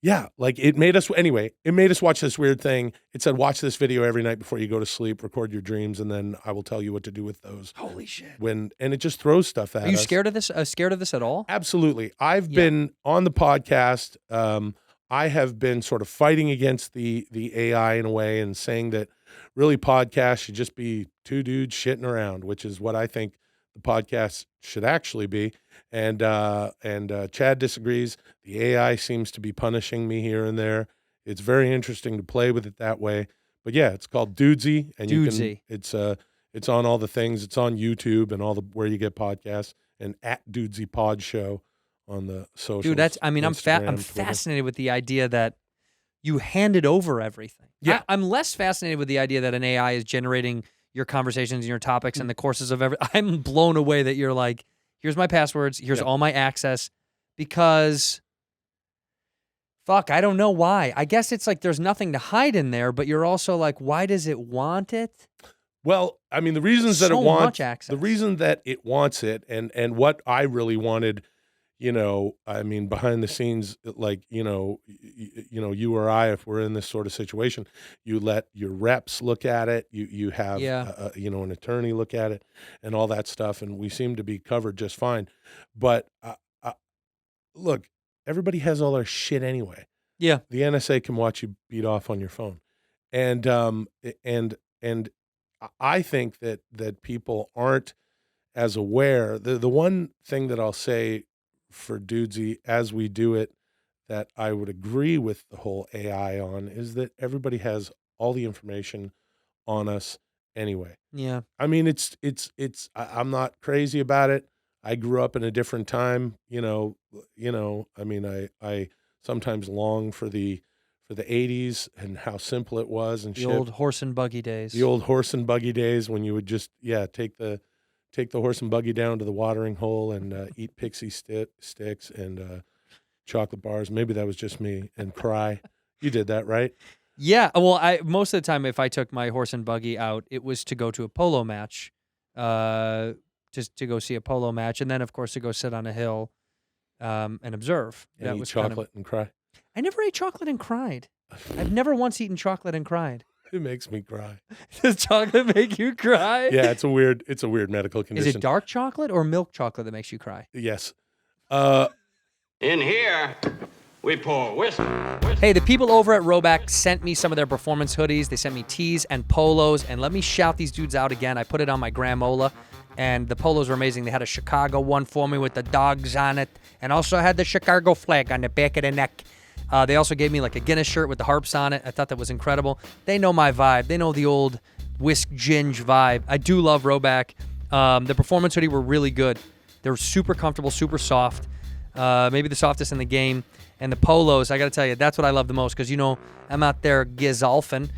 Yeah, like it made us watch this weird thing. It said, watch this video every night before you go to sleep, record your dreams, and then I will tell you what to do with those. Holy shit. And it just throws stuff at us. Are you scared of this? Scared of this at all? Absolutely. I've been on the podcast. I have been sort of fighting against the AI in a way and saying that really podcasts should just be two dudes shitting around, which is what I think the podcast should actually be. And Chad disagrees. The AI seems to be punishing me here and there. It's very interesting to play with it that way. But yeah, it's called Dudesy, and it's on all the things. It's on YouTube and all the where you get podcasts, and at Dudesy Pod Show on the social. Dude, I'm fascinated with the idea that you handed over everything. Yeah. I'm less fascinated with the idea that an AI is generating your conversations and your topics and the courses of everything. I'm blown away that you're like, here's my passwords, here's all my access, because fuck, I don't know why. I guess it's like there's nothing to hide in there, but you're also like, why does it want it? Well, I mean, the reasons that it much wants access. The reason that it wants it, and what I really wanted, I mean, behind the scenes, like, you or I, if we're in this sort of situation, you let your reps look at it, you have, an attorney look at it and all that stuff. And we seem to be covered just fine. But look, everybody has all their shit anyway. Yeah. The NSA can watch you beat off on your phone. And I think that people aren't as aware. The one thing that I'll say for Dudesy as we do it that I would agree with the whole AI on is that everybody has all the information on us anyway. Yeah. I mean, I'm not crazy about it. I grew up in a different time, I mean, I sometimes long for the for the 80s and how simple it was and The shit. old horse and buggy days. The old horse and buggy days when you would just take the horse and buggy down to the watering hole and eat pixie sticks and chocolate bars. Maybe that was just me, and cry. You did that, right? Yeah. Well, I most of the time, if I took my horse and buggy out, it was to go to a polo match, just to go see a polo match, and then of course to go sit on a hill, and observe. And That eat was chocolate and cry. I never ate chocolate and cried. I've never once eaten chocolate and cried. It makes me cry. Does chocolate make you cry? Yeah, it's a weird medical condition. Is it dark chocolate or milk chocolate that makes you cry? Yes. In here, we pour whiskey. Hey, the people over at RHOBACK sent me some of their performance hoodies. They sent me tees and polos, and let me shout these dudes out again. I put it on my Gramola, and the polos were amazing. They had a Chicago one for me with the dogs on it, and also had the Chicago flag on the back of the neck. They also gave me like a Guinness shirt with the harps on it. I thought that was incredible. They know my vibe. They know the old whisk ginge vibe. I do love RHOBACK. The performance hoodie were really good. They were super comfortable, super soft. Maybe the softest in the game. And the polos, I got to tell you, that's what I love the most because, I'm out there gizolfing.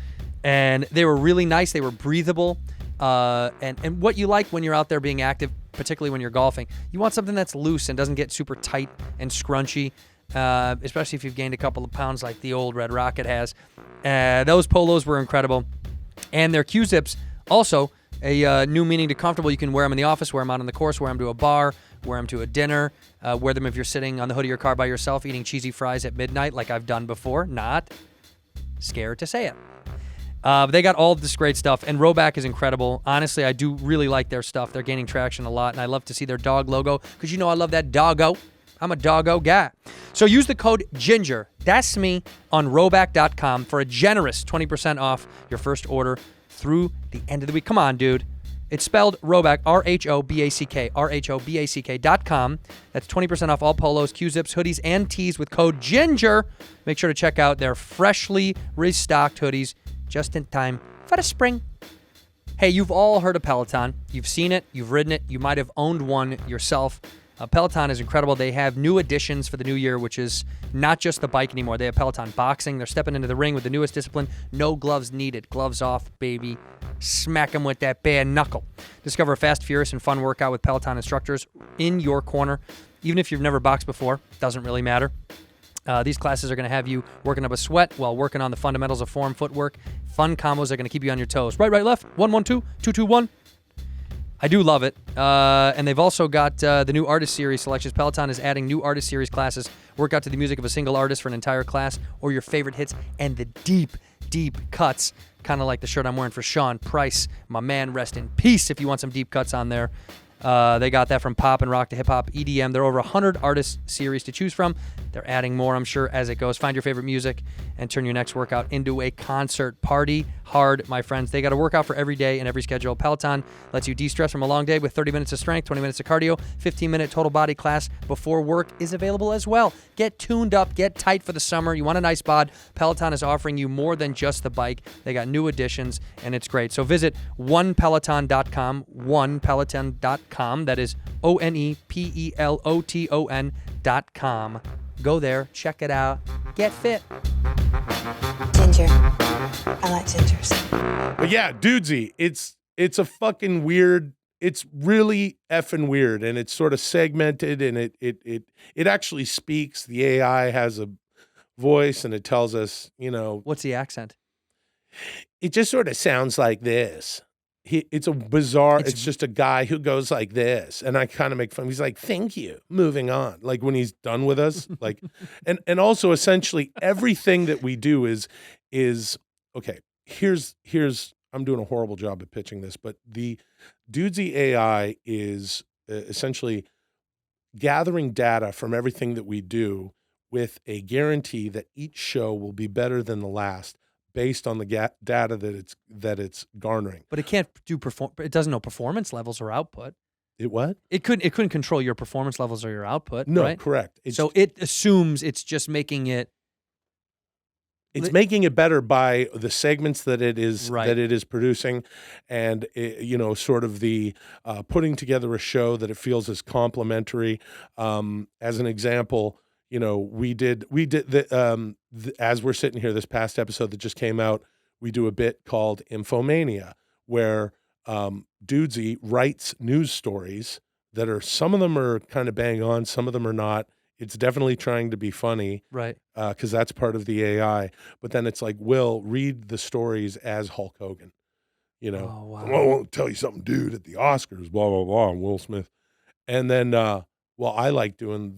And they were really nice. They were breathable. And what you like when you're out there being active, particularly when you're golfing, you want something that's loose and doesn't get super tight and scrunchy. Especially if you've gained a couple of pounds like the old Red Rocket has. Those polos were incredible. And their Q-zips, also a new meaning to comfortable. You can wear them in the office, wear them out on the course, wear them to a bar, wear them to a dinner, wear them if you're sitting on the hood of your car by yourself eating cheesy fries at midnight like I've done before. Not scared to say it. They got all this great stuff, and RHOBACK is incredible. Honestly, I do really like their stuff. They're gaining traction a lot, and I love to see their dog logo because I love that doggo. I'm a doggo guy. So use the code GINGER, that's me, on RHOBACK.com for a generous 20% off your first order through the end of the week. Come on, dude. It's spelled RHOBACK, RHOBACK, RHOBACK.com. That's 20% off all polos, Q-zips, hoodies, and tees with code GINGER. Make sure to check out their freshly restocked hoodies just in time for the spring. Hey, you've all heard of Peloton. You've seen it. You've ridden it. You might have owned one yourself. Peloton is incredible. They have new additions for the new year, which is not just the bike anymore. They have Peloton boxing. They're stepping into the ring with the newest discipline. No gloves needed. Gloves off, baby. Smack them with that bare knuckle. Discover a fast, furious, and fun workout with Peloton instructors in your corner. Even if you've never boxed before, doesn't really matter. These classes are going to have you working up a sweat while working on the fundamentals of form footwork. Fun combos are going to keep you on your toes. Right, left. 1, 1, 2, 2, 2, 1. I do love it. And they've also got the new Artist Series selections. Peloton is adding new Artist Series classes. Work out to the music of a single artist for an entire class, or your favorite hits and the deep, deep cuts, kind of like the shirt I'm wearing for Sean Price. My man, rest in peace if you want some deep cuts on there. They got that from pop and rock to hip-hop, EDM. There are over 100 artist series to choose from. They're adding more, I'm sure, as it goes. Find your favorite music and turn your next workout into a concert. Party hard, my friends. They got a workout for every day and every schedule. Peloton lets you de-stress from a long day with 30 minutes of strength, 20 minutes of cardio. 15-minute total body class before work is available as well. Get tuned up, get tight for the summer. You want a nice bod? Peloton is offering you more than just the bike. They got new additions, and it's great. So visit onepeloton.com, onepeloton.com. That is ONEPELOTON.com. Go there, check it out, get fit. Ginger. I like gingers. But yeah, Dudesy, it's a fucking weird. It's really effing weird, and it's sort of segmented, and it actually speaks. The AI has a voice, and it tells us, What's the accent? It just sort of sounds like this. It's a bizarre. It's just a guy who goes like this, and I kind of make fun. He's like, "Thank you." Moving on, like when he's done with us, like, and also essentially everything that we do is okay. Here's. I'm doing a horrible job at pitching this, but the Dudesy AI is essentially gathering data from everything that we do with a guarantee that each show will be better than the last, based on the data that it's garnering. But it can't do it doesn't know performance levels or output. It what? It couldn't control your performance levels or your output. No, right? correct. So it assumes it's just making it. It's making it better by the segments that it is Right. that it is producing, and sort of the putting together a show that it feels is complementary. As an example, we did as we're sitting here, this past episode that just came out, we do a bit called Infomania, where Dudesy writes news stories that are, some of them are kind of bang on, some of them are not. It's definitely trying to be funny, Right. Because that's part of the AI. But then it's like, Will, read the stories as Hulk Hogan. Oh, wow. Well, I won't tell you something, dude, at the Oscars, blah, blah, blah, and Will Smith. And then, I like doing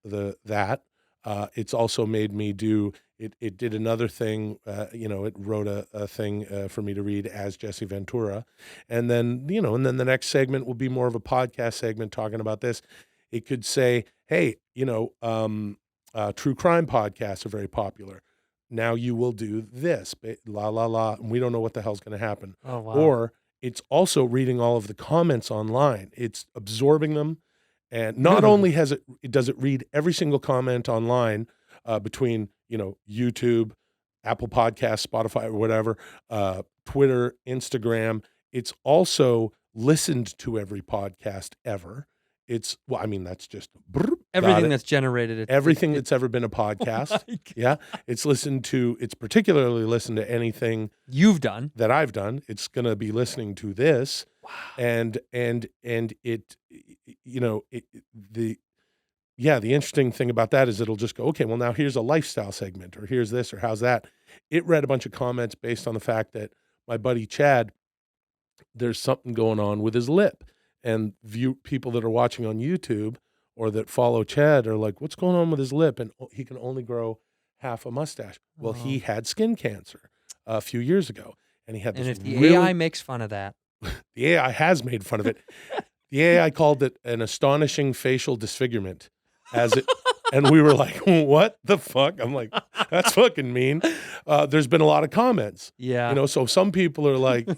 that. It's also made me do, it did another thing, it wrote a thing for me to read as Jesse Ventura. And then, the next segment will be more of a podcast segment talking about this. It could say, hey, true crime podcasts are very popular. Now you will do this, la, la, la, and we don't know what the hell's going to happen. Oh, wow. Or it's also reading all of the comments online. It's absorbing them. And not only does it read every single comment online between, YouTube, Apple Podcasts, Spotify, or whatever, Twitter, Instagram. It's also listened to every podcast ever. That's just Everything that's generated. Everything that's ever been a podcast. Yeah. It's particularly listened to anything you've done that I've done. It's going to be listening to this. Wow. And it, the interesting thing about that is it'll just go, okay, well now here's a lifestyle segment, or here's this, or how's that. It read a bunch of comments based on the fact that my buddy Chad, there's something going on with his lip. And people that are watching on YouTube or that follow Chad are like, what's going on with his lip? And he can only grow half a mustache. Well, he had skin cancer a few years ago. And he had this. And if the AI makes fun of that. The AI has made fun of it. The AI called it an astonishing facial disfigurement. And we were like, what the fuck? I'm like, that's fucking mean. There's been a lot of comments. Yeah. So some people are like,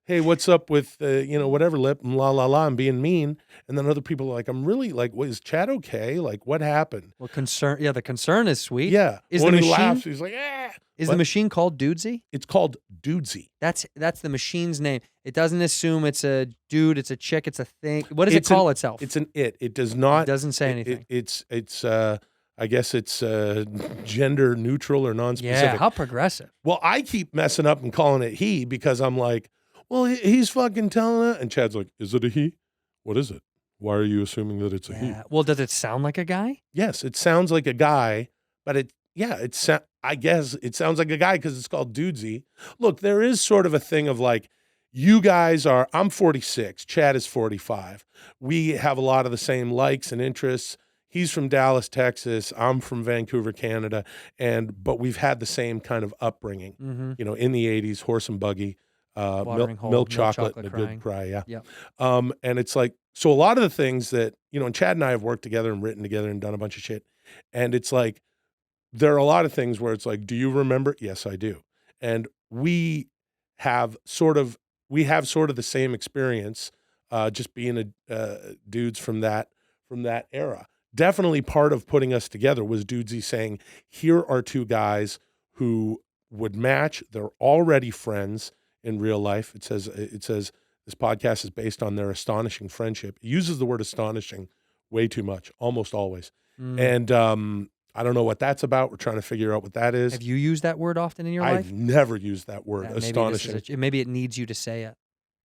hey, what's up with, whatever lip and la, la, la, I'm being mean. And then other people are like, I'm really like, is Chad okay? Like, what happened? Well, the concern is sweet. Yeah. Is when the he machine, laughs, he's like, ah. Is the machine called Dudesy? It's called Dudesy. That's the machine's name. It doesn't assume it's a dude, it's a chick, it's a thing. What does it call itself? It's an it. It does not. It doesn't say anything. It's I guess it's gender neutral or non-specific. Yeah, how progressive. Well, I keep messing up and calling it he because I'm like, well, he's fucking telling it. And Chad's like, is it a he? What is it? Why are you assuming that it's a he? Well, does it sound like a guy? Yes, it sounds like a guy, but I guess it sounds like a guy because it's called Dudesy. Look, there is sort of a thing of like, you guys I'm 46, Chad is 45. We have a lot of the same likes and interests. He's from Dallas, Texas. I'm from Vancouver, Canada. But we've had the same kind of upbringing, in the 80s, horse and buggy. Milk chocolate and a good cry, yeah. Yep. And it's like, so a lot of the things that, and Chad and I have worked together and written together and done a bunch of shit. And it's like, there are a lot of things where it's like, do you remember? Yes, I do. And we have sort of the same experience, just being dudes from that era. Definitely part of putting us together was Dudesy saying, here are two guys who would match. They're already friends in real life. It says this podcast is based on their astonishing friendship. It uses the word astonishing way too much, almost always. And I don't know what that's about. We're trying to figure out what that is. Have you used that word often in your life? I've never used that word, astonishing. Maybe it needs you to say it.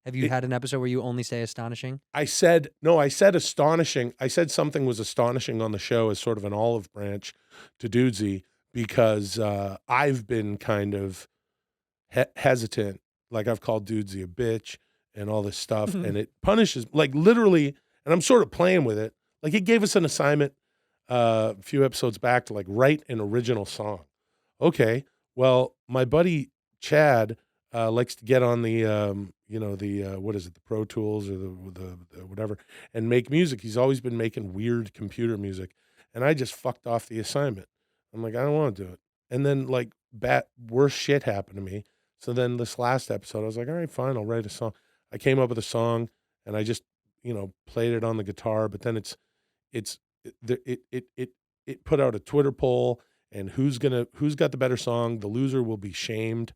Have you had an episode where you only say astonishing? I said astonishing. I said something was astonishing on the show as sort of an olive branch to Dudesy because I've been kind of hesitant. Like I've called Dudesy a bitch and all this stuff, and it punishes, like literally, and I'm sort of playing with it. Like he gave us an assignment a few episodes back to like write an original song. Okay, well, my buddy Chad likes to get on the what is it, the Pro Tools or the whatever, and make music. He's always been making weird computer music, and I just fucked off the assignment. I'm like, I don't want to do it. And then like worse shit happened to me. So then this last episode, I was like, all right, fine, I'll write a song. I came up with a song, and I just played it on the guitar. But then it put out a Twitter poll, and who's got the better song? The loser will be shamed,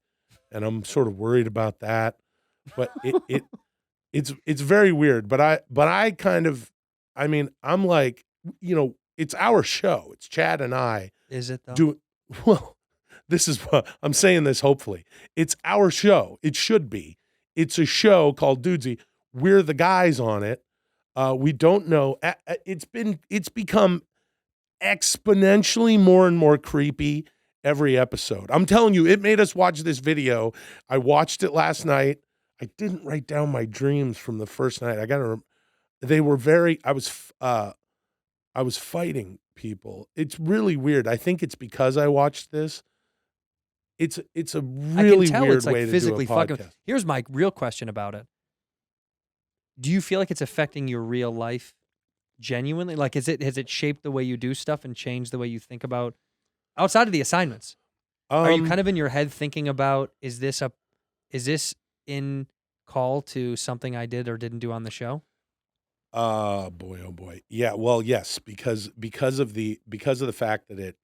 and I'm sort of worried about that. But it's very weird. But I kind of, I mean, I'm like, it's our show. It's Chad and I. Is it though? Well, this is what I'm saying this hopefully. It's our show. It should be. It's a show called Dudesy. We're the guys on it. We don't know. It's become exponentially more and more creepy every episode. I'm telling you, it made us watch this video. I watched it last night. I didn't write down my dreams from the first night. They were very, I was fighting people. It's really weird. I think it's because I watched this. It's a really weird it's like way physically to do a podcast. fucking. Here's my real question about it. Do you feel like it's affecting your real life genuinely? Like, has it shaped the way you do stuff and changed the way you think about outside of the assignments? Are you kind of in your head thinking about, is this in call to something I did or didn't do on the show? Boy, oh boy. Yeah, well, yes, because of the fact that it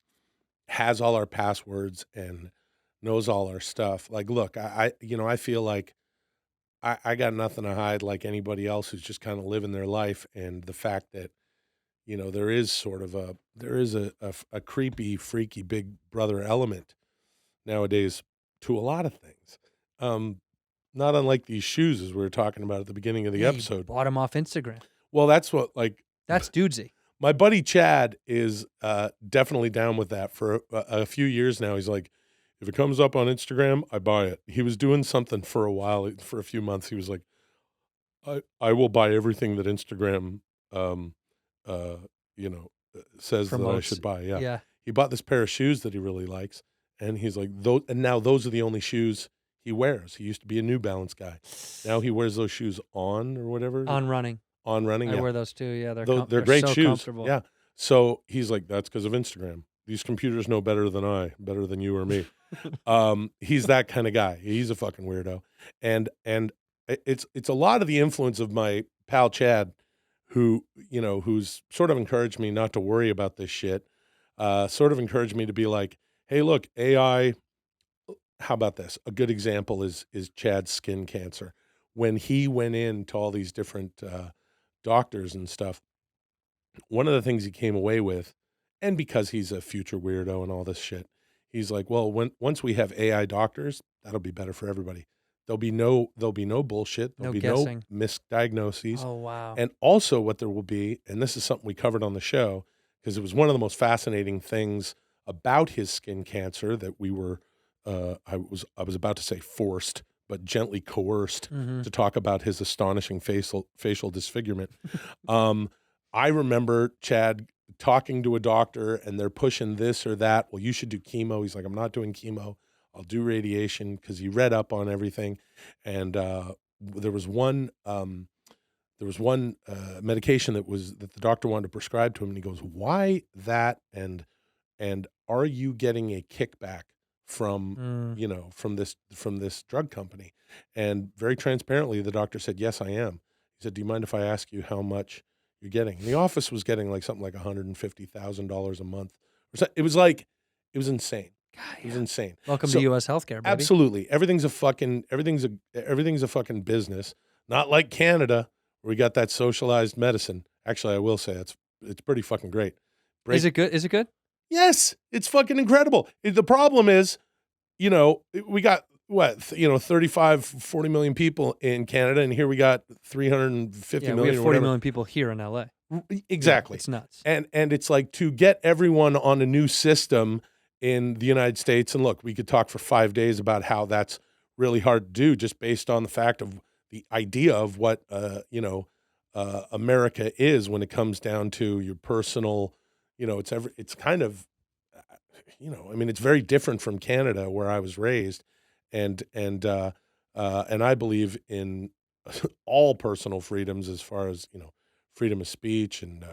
has all our passwords and knows all our stuff. Like, look, I feel like I got nothing to hide like anybody else who's just kind of living their life. And the fact that, there is sort of a creepy, freaky big brother element nowadays to a lot of things. Not unlike these shoes, as we were talking about at the beginning of the episode. You bought them off Instagram. Well, that's Dudesy. My buddy Chad is definitely down with that for a few years now. He's like, if it comes up on Instagram, I buy it. He was doing something for a while, for a few months. He was like, I will buy everything that Instagram, says Promotes. that I should buy. Yeah. Yeah. He bought this pair of shoes that he really likes. And he's like, and now those are the only shoes he wears. He used to be a New Balance guy. Now he wears those shoes on or whatever. On running. On running, I yeah. wear those too. Yeah, They're great so shoes. Comfortable. Yeah. So he's like, that's because of Instagram. These computers know better than you or me. He's that kind of guy. He's a fucking weirdo. And it's a lot of the influence of my pal Chad, who's sort of encouraged me not to worry about this shit. Sort of encouraged me to be like, hey, look, AI, how about this? A good example is Chad's skin cancer. When he went into all these different doctors and stuff, one of the things he came away with, and because he's a future weirdo and all this shit, he's like, well, once we have AI doctors, that'll be better for everybody. There'll be no bullshit. There'll be guessing. No misdiagnoses. Oh, wow. And also what there will be, and this is something we covered on the show, because it was one of the most fascinating things about his skin cancer that we were, I was about to say forced, but gently coerced to talk about his astonishing facial disfigurement. I remember Chad talking to a doctor and they're pushing this or that. Well, you should do chemo. He's like, I'm not doing chemo. I'll do radiation, because he read up on everything. And there was one medication that the doctor wanted to prescribe to him. And he goes, why that? And are you getting a kickback from from this drug company? And very transparently, the doctor said, yes, I am. He said, do you mind if I ask you how much you're getting? And the office was getting like something like $150,000 a month. It was insane. God, it was insane. Welcome to U.S. healthcare, baby. Absolutely. Everything's a fucking business. Not like Canada, where we got that socialized medicine. Actually, I will say it's pretty fucking great. Is it good? Is it good? Yes, it's fucking incredible. The problem is, we got 35, 40 million people in Canada, and here we got 350 million. We have 40 million people here in LA. Exactly. Yeah, it's nuts. And it's like, to get everyone on a new system in the United States, and look, we could talk for 5 days about how that's really hard to do, just based on the fact of the idea of what America is when it comes down to your personal, it's kind of, it's very different from Canada, where I was raised, and I believe in all personal freedoms, as far as freedom of speech and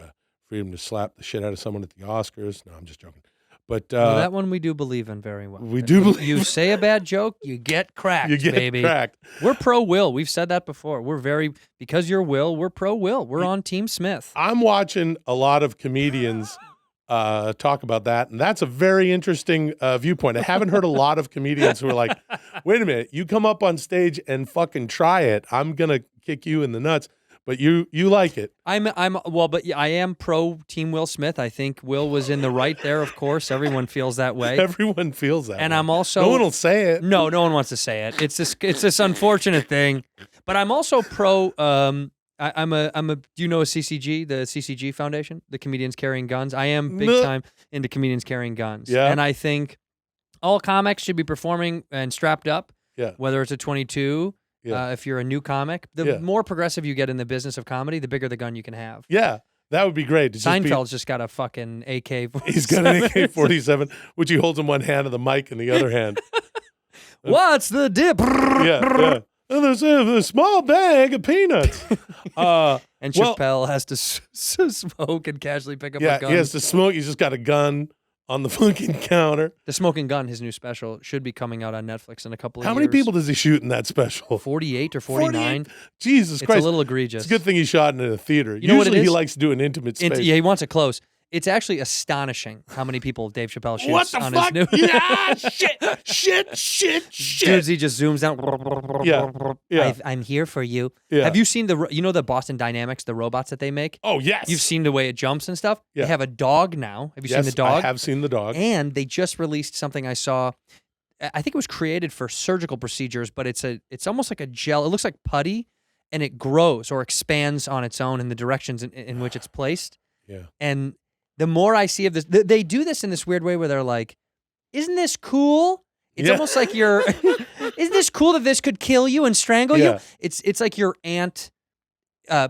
freedom to slap the shit out of someone at the Oscars. No, I'm just joking. But that one we do believe in very well. We do believe. You say a bad joke, you get cracked, baby. Cracked. We're pro Will. We've said that before. Because you're Will, we're pro Will. We're on Team Smith. I'm watching a lot of comedians talk about that, and that's a very interesting viewpoint. I haven't heard a lot of comedians who are like, wait a minute, you come up on stage and fucking try it, I'm going to kick you in the nuts. but you like it. But yeah, I am pro Team Will Smith. I think Will was in the right there. Of course, everyone feels that way. Everyone feels that. And way. I'm also no one will say it. No one wants to say it. It's this unfortunate thing. But I'm also pro. Do you know a CCG, the CCG Foundation, the Comedians Carrying Guns? I am big time into comedians carrying guns. Yeah. And I think all comics should be performing and strapped up. Yeah. Whether it's a 22. Yeah. If you're a new comic, the more progressive you get in the business of comedy, the bigger the gun you can have. Yeah, that would be great. Seinfeld's just got a fucking AK-47. He's got an AK-47, which he holds in one hand and the mic in the other hand. What's the dip? Yeah. And there's a small bag of peanuts. And Chappelle has to smoke and casually pick up a gun. He has to smoke. He's just got a gun on the fucking counter. The Smoking Gun, his new special, should be coming out on Netflix in a couple of years. How many people does he shoot in that special? 48 or 49. 48? Jesus Christ. It's a little egregious. It's a good thing he shot in a theater. You know what it Usually is? he likes to do an intimate space. Yeah, he wants it close. It's actually astonishing how many people Dave Chappelle shoots What the on fuck? his new... Yeah, shit. Dudesy just zooms down. Yeah. I'm here for you. Yeah. Have you seen the Boston Dynamics, the robots that they make? Oh, yes. You've seen the way it jumps and stuff? Yeah. They have a dog now. Have you seen Yes, the dog? I have seen the dog. And they just released something I saw. I think it was created for surgical procedures, but it's almost like a gel. It looks like putty, and it grows or expands on its own in the directions in which it's placed. Yeah. And the more I see of this, they do this in this weird way where they're like, isn't this cool? It's almost like you're, isn't this cool that this could kill you and strangle you? It's like your aunt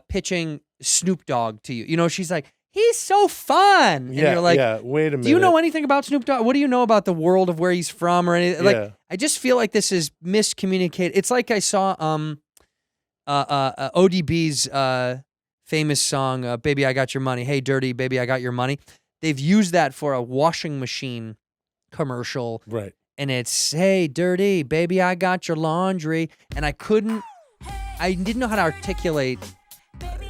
pitching Snoop Dogg to you. You know, she's like, he's so fun. And you're like, wait a minute. do you know anything about Snoop Dogg? What do you know about the world of where he's from or anything? Like, I just feel like this is miscommunicated. It's like I saw ODB's famous song, Baby, I Got Your Money. Hey, Dirty, Baby, I Got Your Money. They've used that for a washing machine commercial. Right. And it's, hey, Dirty, baby, I got your laundry. And I didn't know how to articulate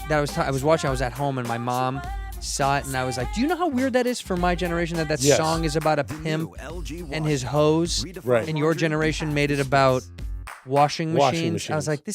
that. I was watching, I was at home, and my mom saw it, and I was like, do you know how weird that is for my generation, that song is about a pimp and his hose? Right. And your generation made it about washing machines. I was like,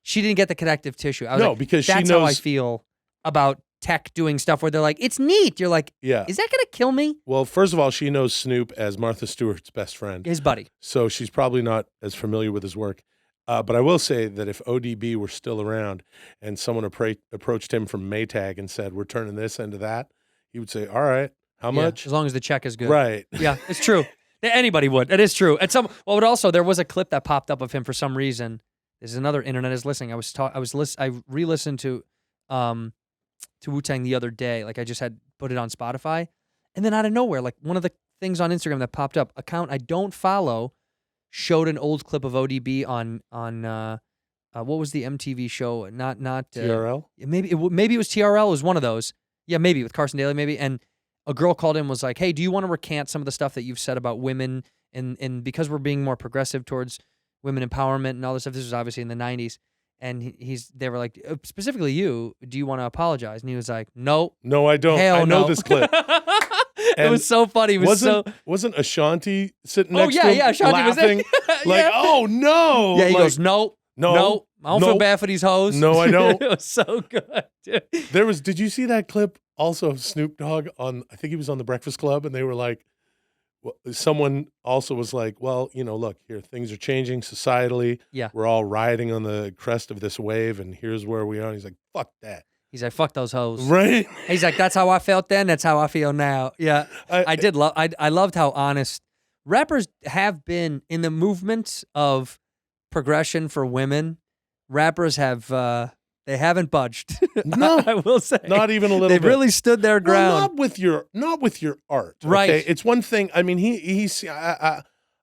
she didn't get the connective tissue. I was like, because that's she knows how I feel about tech doing stuff where they're like, it's neat. You're like, yeah. Is that going to kill me? Well, first of all, she knows Snoop as Martha Stewart's best friend. His buddy. So she's probably not as familiar with his work. But I will say that if ODB were still around and someone approached him from Maytag and said, we're turning this into that, he would say, all right, how much? As long as the check is good. Right. Yeah, it's true. Anybody would. It is true. But also there was a clip that popped up of him for some reason. This is another internet is listening. I re-listened to Wu-Tang the other day. Like I just had put it on Spotify, and then out of nowhere, like one of the things on Instagram that popped up, account I don't follow, showed an old clip of ODB on what was the MTV show? Not TRL. Maybe it was TRL. It was one of those. Yeah, maybe with Carson Daly, maybe. And a girl called in and was like, "Hey, do you want to recant some of the stuff that you've said about women and because we're being more progressive towards women empowerment and all this stuff?" This was obviously in the 90s. And they were like, specifically you, do you want to apologize? And he was like, no. No, I don't. Hell I know no. this clip. It was so funny. Wasn't Ashanti sitting next to him Ashanti laughing? was Like, oh, no. Yeah, he like, goes, no. I don't feel bad for these hoes. No, I don't. It was so good. Dude. Did you see that clip also of Snoop Dogg I think he was on The Breakfast Club, and they were like, someone also was like, well, look, here, things are changing societally. Yeah. We're all riding on the crest of this wave, and here's where we are. And he's like, fuck that. He's like, fuck those hoes. Right? He's like, that's how I felt then. That's how I feel now. Yeah. I loved how honest rappers have been in the movement of progression for women. Rappers have, they haven't budged. No, I will say, not even a little. They've bit. really stood their ground. Well, not with your art, right? Okay? It's one thing. I mean,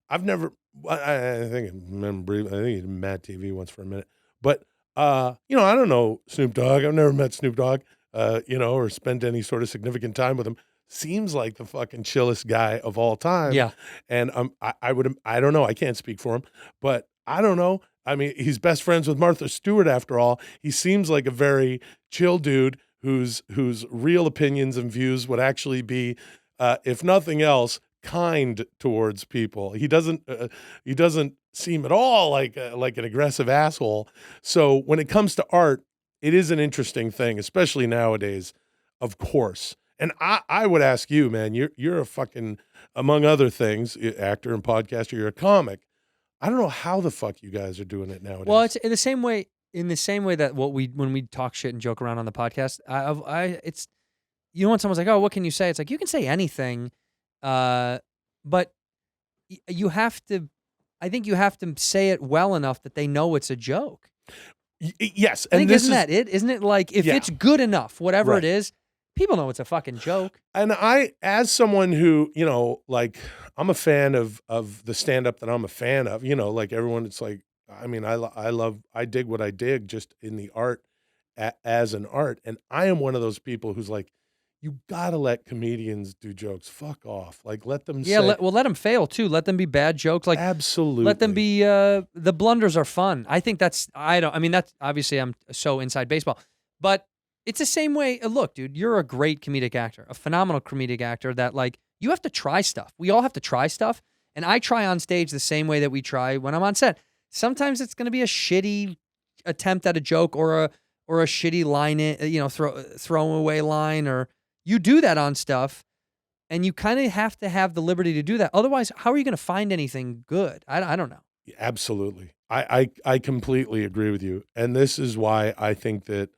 I've never. I think I remember. I think he did Mad TV once for a minute, but I don't know Snoop Dogg. I've never met Snoop Dogg, or spent any sort of significant time with him. Seems like the fucking chillest guy of all time. Yeah, and I don't know. I can't speak for him, but I don't know. I mean, he's best friends with Martha Stewart after all. He seems like a very chill dude whose real opinions and views would actually be, if nothing else, kind towards people. He doesn't seem at all like an aggressive asshole. So when it comes to art, it is an interesting thing, especially nowadays, of course. And I would ask you, man, you're a fucking, among other things, actor and podcaster, you're a comic. I don't know how the fuck you guys are doing it nowadays. Well, it's in the same way. In the same way that when we talk shit and joke around on the podcast, it's, you know, when someone's like, "Oh, what can you say?" It's like, you can say anything, but you have to. I think you have to say it well enough that they know it's a joke. Yes, I and think, this isn't that it? Isn't it like if it's good enough, whatever Right. it is, people know it's a fucking joke. And I, as someone who, you know, like, I'm a fan of the stand-up that I'm a fan of, you know, like everyone, it's like, I mean, I dig what I dig just in the art as an art. And I am one of those people who's like, you gotta let comedians do jokes. Fuck off. Like, let them Yeah, say. let them fail too. Let them be bad jokes. Like, absolutely. let them be. The blunders are fun. I think that's. I mean, that's obviously I'm so inside baseball, but it's the same way. Look, dude, you're a great comedic actor, a phenomenal comedic actor. That, like, you have to try stuff. We all have to try stuff, and I try on stage the same way that we try when I'm on set. Sometimes it's going to be a shitty attempt at a joke or a shitty line, throwaway line, or you do that on stuff, and you kind of have to have the liberty to do that. Otherwise, how are you going to find anything good? I don't know. Absolutely. I completely agree with you. And this is why I think that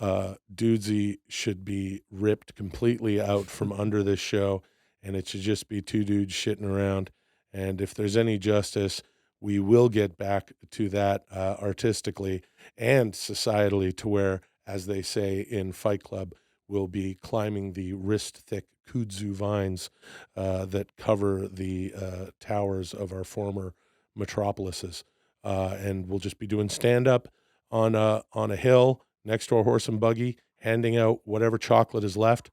Dudesy should be ripped completely out from under this show, and it should just be two dudes shitting around. And if there's any justice, we will get back to that artistically and societally, to where, as they say in Fight Club, we'll be climbing the wrist-thick kudzu vines that cover the towers of our former metropolises. And we'll just be doing stand-up on a hill next to a horse and buggy, handing out whatever chocolate is left,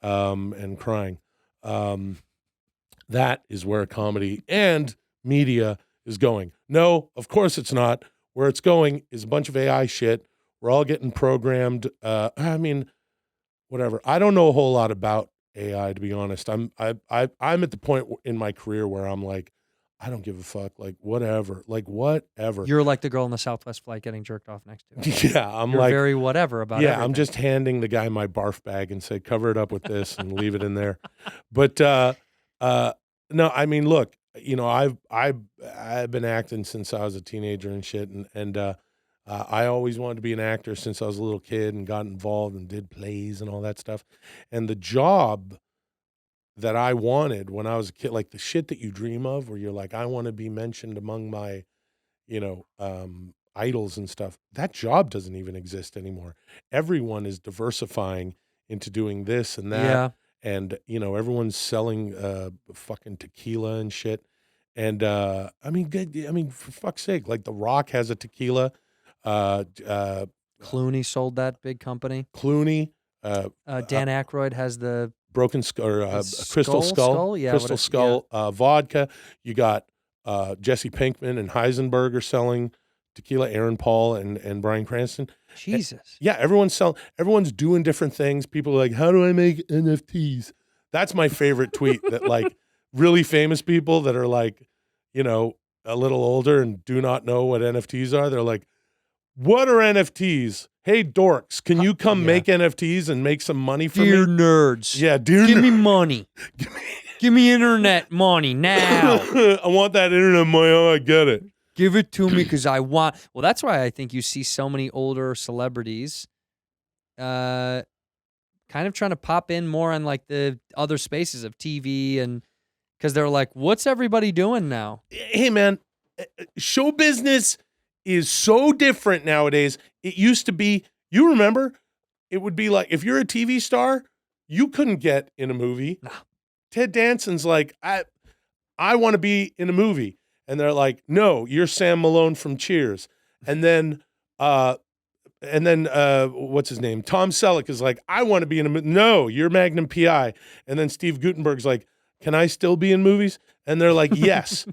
and crying. That is where comedy and media is going. No, of course it's not. Where it's going is a bunch of AI shit. We're all getting programmed. I mean, whatever. I don't know a whole lot about AI, to be honest. I'm at the point in my career where I'm like, I don't give a fuck. Like, whatever. You're like the girl in the Southwest flight getting jerked off next to. Yeah, You're very whatever about Yeah, everything. I'm just handing the guy my barf bag and say, cover it up with this and leave it in there. But no, I mean, look, you know, I've been acting since I was a teenager and shit, and I always wanted to be an actor since I was a little kid, and got involved and did plays and all that stuff. And the job that I wanted when I was a kid, like the shit that you dream of, where you're like, I want to be mentioned among my, you know, idols and stuff. That job doesn't even exist anymore. Everyone is diversifying into doing this and that. Yeah. And, you know, everyone's selling fucking tequila and shit. And I mean, for fuck's sake, like The Rock has a tequila. Clooney sold that big company. Clooney. Dan Aykroyd has the Broken Skull, or Crystal Skull. Yeah, Crystal Skull vodka. You got Jesse Pinkman and Heisenberg are selling tequila. Aaron Paul and Bryan Cranston. Jesus. Yeah, everyone's doing different things. People are like, how do I make NFTs? That's my favorite tweet, that like really famous people that are like, you know, a little older and do not know what NFTs are. They're like, what are NFTs? Hey, dorks, can you come make NFTs and make some money for Dear me? nerds. Yeah, dear Give me money. Give me internet money now. I want that internet money. Oh, I get it. Give it to me because I want. Well, that's why I think you see so many older celebrities kind of trying to pop in more on like the other spaces of TV, and because they're like, what's everybody doing now? Hey, man, show business is so different nowadays. It used to be, you remember, it would be like, if you're a TV star, you couldn't get in a movie. No. Ted Danson's like, I want to be in a movie. And they're like, no, you're Sam Malone from Cheers. And then what's his name? Tom Selleck is like, I want to be in a movie. No, you're Magnum PI. And then Steve Guttenberg's like, can I still be in movies? And they're like, yes.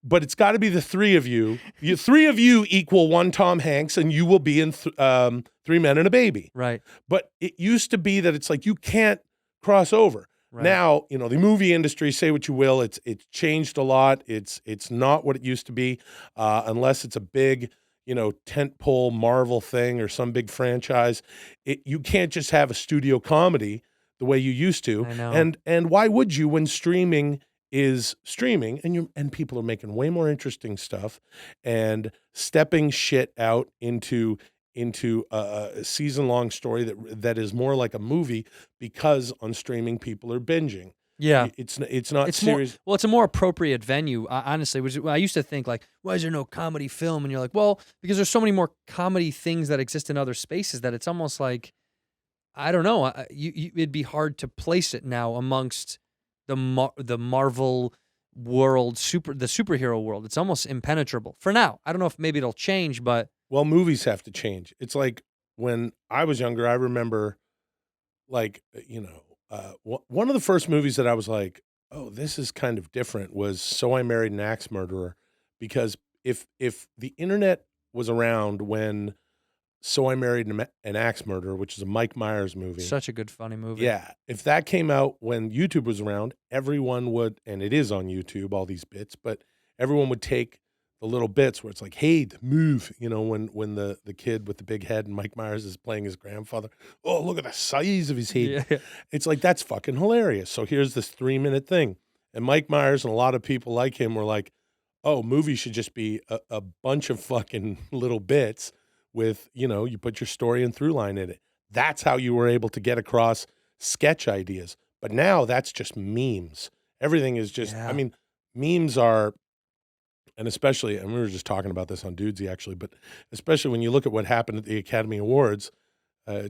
But it's got to be the three of you. Three of you equal one Tom Hanks, and you will be in Three Men and a Baby. Right. But it used to be that it's like you can't cross over. Right. Now, you know, the movie industry, say what you will, it's changed a lot. It's not what it used to be, unless it's a big, tentpole Marvel thing or some big franchise. You can't just have a studio comedy the way you used to. I know. And why would you when streaming is streaming and people are making way more interesting stuff and stepping shit out into a season-long story that is more like a movie because on streaming people are binging. Yeah. It's not It's more, serious. well, it's a more appropriate venue, honestly. I used to think like, why is there no comedy film? And you're like, well, because there's so many more comedy things that exist in other spaces that it's almost like, I don't know, it'd be hard to place it now amongst the Marvel world, the superhero world. It's almost impenetrable for now. I don't know if maybe it'll change, but Well, movies have to change. It's like when I was younger, I remember like, one of the first movies that I was like, oh, this is kind of different was So I Married an Axe Murderer. Because if the internet was around when So I Married an Axe Murderer, which is a Mike Myers movie. such a good, funny movie. Yeah. If that came out when YouTube was around, everyone would, and it is on YouTube, all these bits, but everyone would take the little bits where it's like, hey, the move, when the kid with the big head and Mike Myers is playing his grandfather. Oh, look at the size of his head. Yeah. It's like, that's fucking hilarious. So here's this 3-minute thing. And Mike Myers and a lot of people like him were like, oh, movies should just be a bunch of fucking little bits with, you put your story and through line in it. That's how you were able to get across sketch ideas. But now that's just memes. Everything is just, Yeah. I mean, memes are, and especially, and we were just talking about this on Dudesy actually, but especially when you look at what happened at the Academy Awards,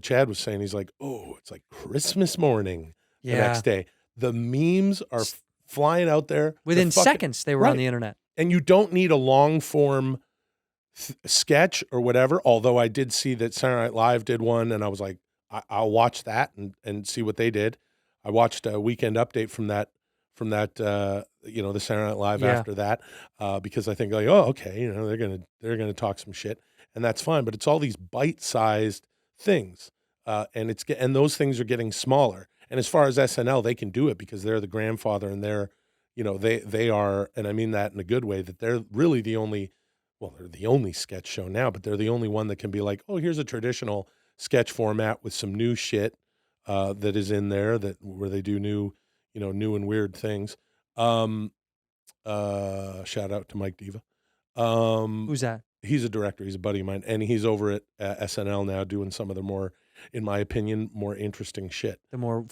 Chad was saying, he's like, oh, it's like Christmas morning the next day. The memes are flying out there. Within seconds, they were on the internet. And you don't need a long form sketch or whatever. Although I did see that Saturday Night Live did one, and I was like, I'll watch that and see what they did. I watched a Weekend Update from that, the Saturday Night Live after that, because I think like, oh, okay, they're gonna talk some shit, and that's fine. But it's all these bite-sized things, and those things are getting smaller. And as far as SNL, they can do it because they're the grandfather, and they're, they are, and I mean that in a good way, that they're really the only, well, they're the only sketch show now, but they're the only one that can be like, oh, here's a traditional sketch format with some new shit that is in there where they do new and weird things. Shout out to Mike Diva. Who's that? He's a director. He's a buddy of mine, and he's over at SNL now doing some of the more, in my opinion, more interesting shit. The more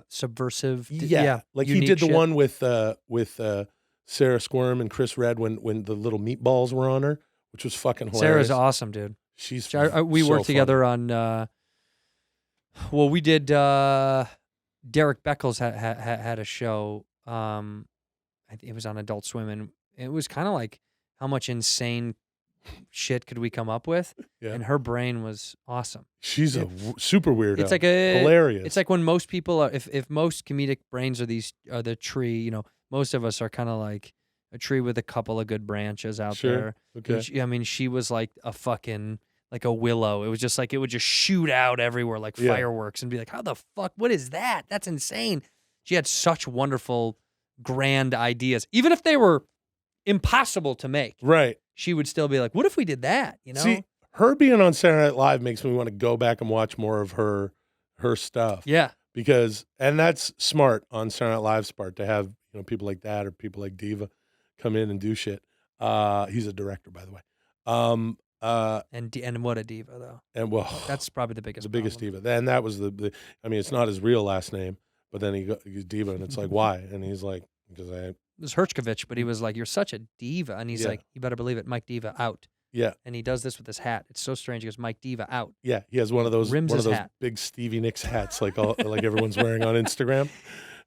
subversive, like he did the shit. one with Sarah Squirm and Chris Redd when the little meatballs were on her, which was fucking hilarious. Sarah's awesome, dude. She's we so worked together on. We did. Derek Beckles had a show. It was on Adult Swim, and it was kind of like, how much insane shit could we come up with? Yeah. And her brain was awesome. She's a super weirdo. It's like hilarious. It's like when most people are, if most comedic brains are the tree, most of us are kind of like a tree with a couple of good branches out there. Okay. And she was like a fucking, like a willow. It was just like, it would just shoot out everywhere like fireworks and be like, how the fuck, what is that? That's insane. She had such wonderful, grand ideas. Even if they were impossible to make. Right. She would still be like, what if we did that? See, her being on Saturday Night Live makes me want to go back and watch more of her stuff. Yeah. And that's smart on Saturday Night Live's part to have, people like that or people like Diva come in and do shit. He's a director, by the way. And what a diva, though. And that's probably the biggest. The biggest diva. And that was it's not his real last name, but then he's Diva, and it's like, why? And he's like, because it was Hershkovich, but he was like, you're such a diva. And he's like, you better believe it, Mike Diva out. Yeah. And he does this with his hat. It's so strange. He goes, Mike Diva out. Yeah. He has one of those hat. big Stevie Nicks hats, like everyone's wearing on Instagram.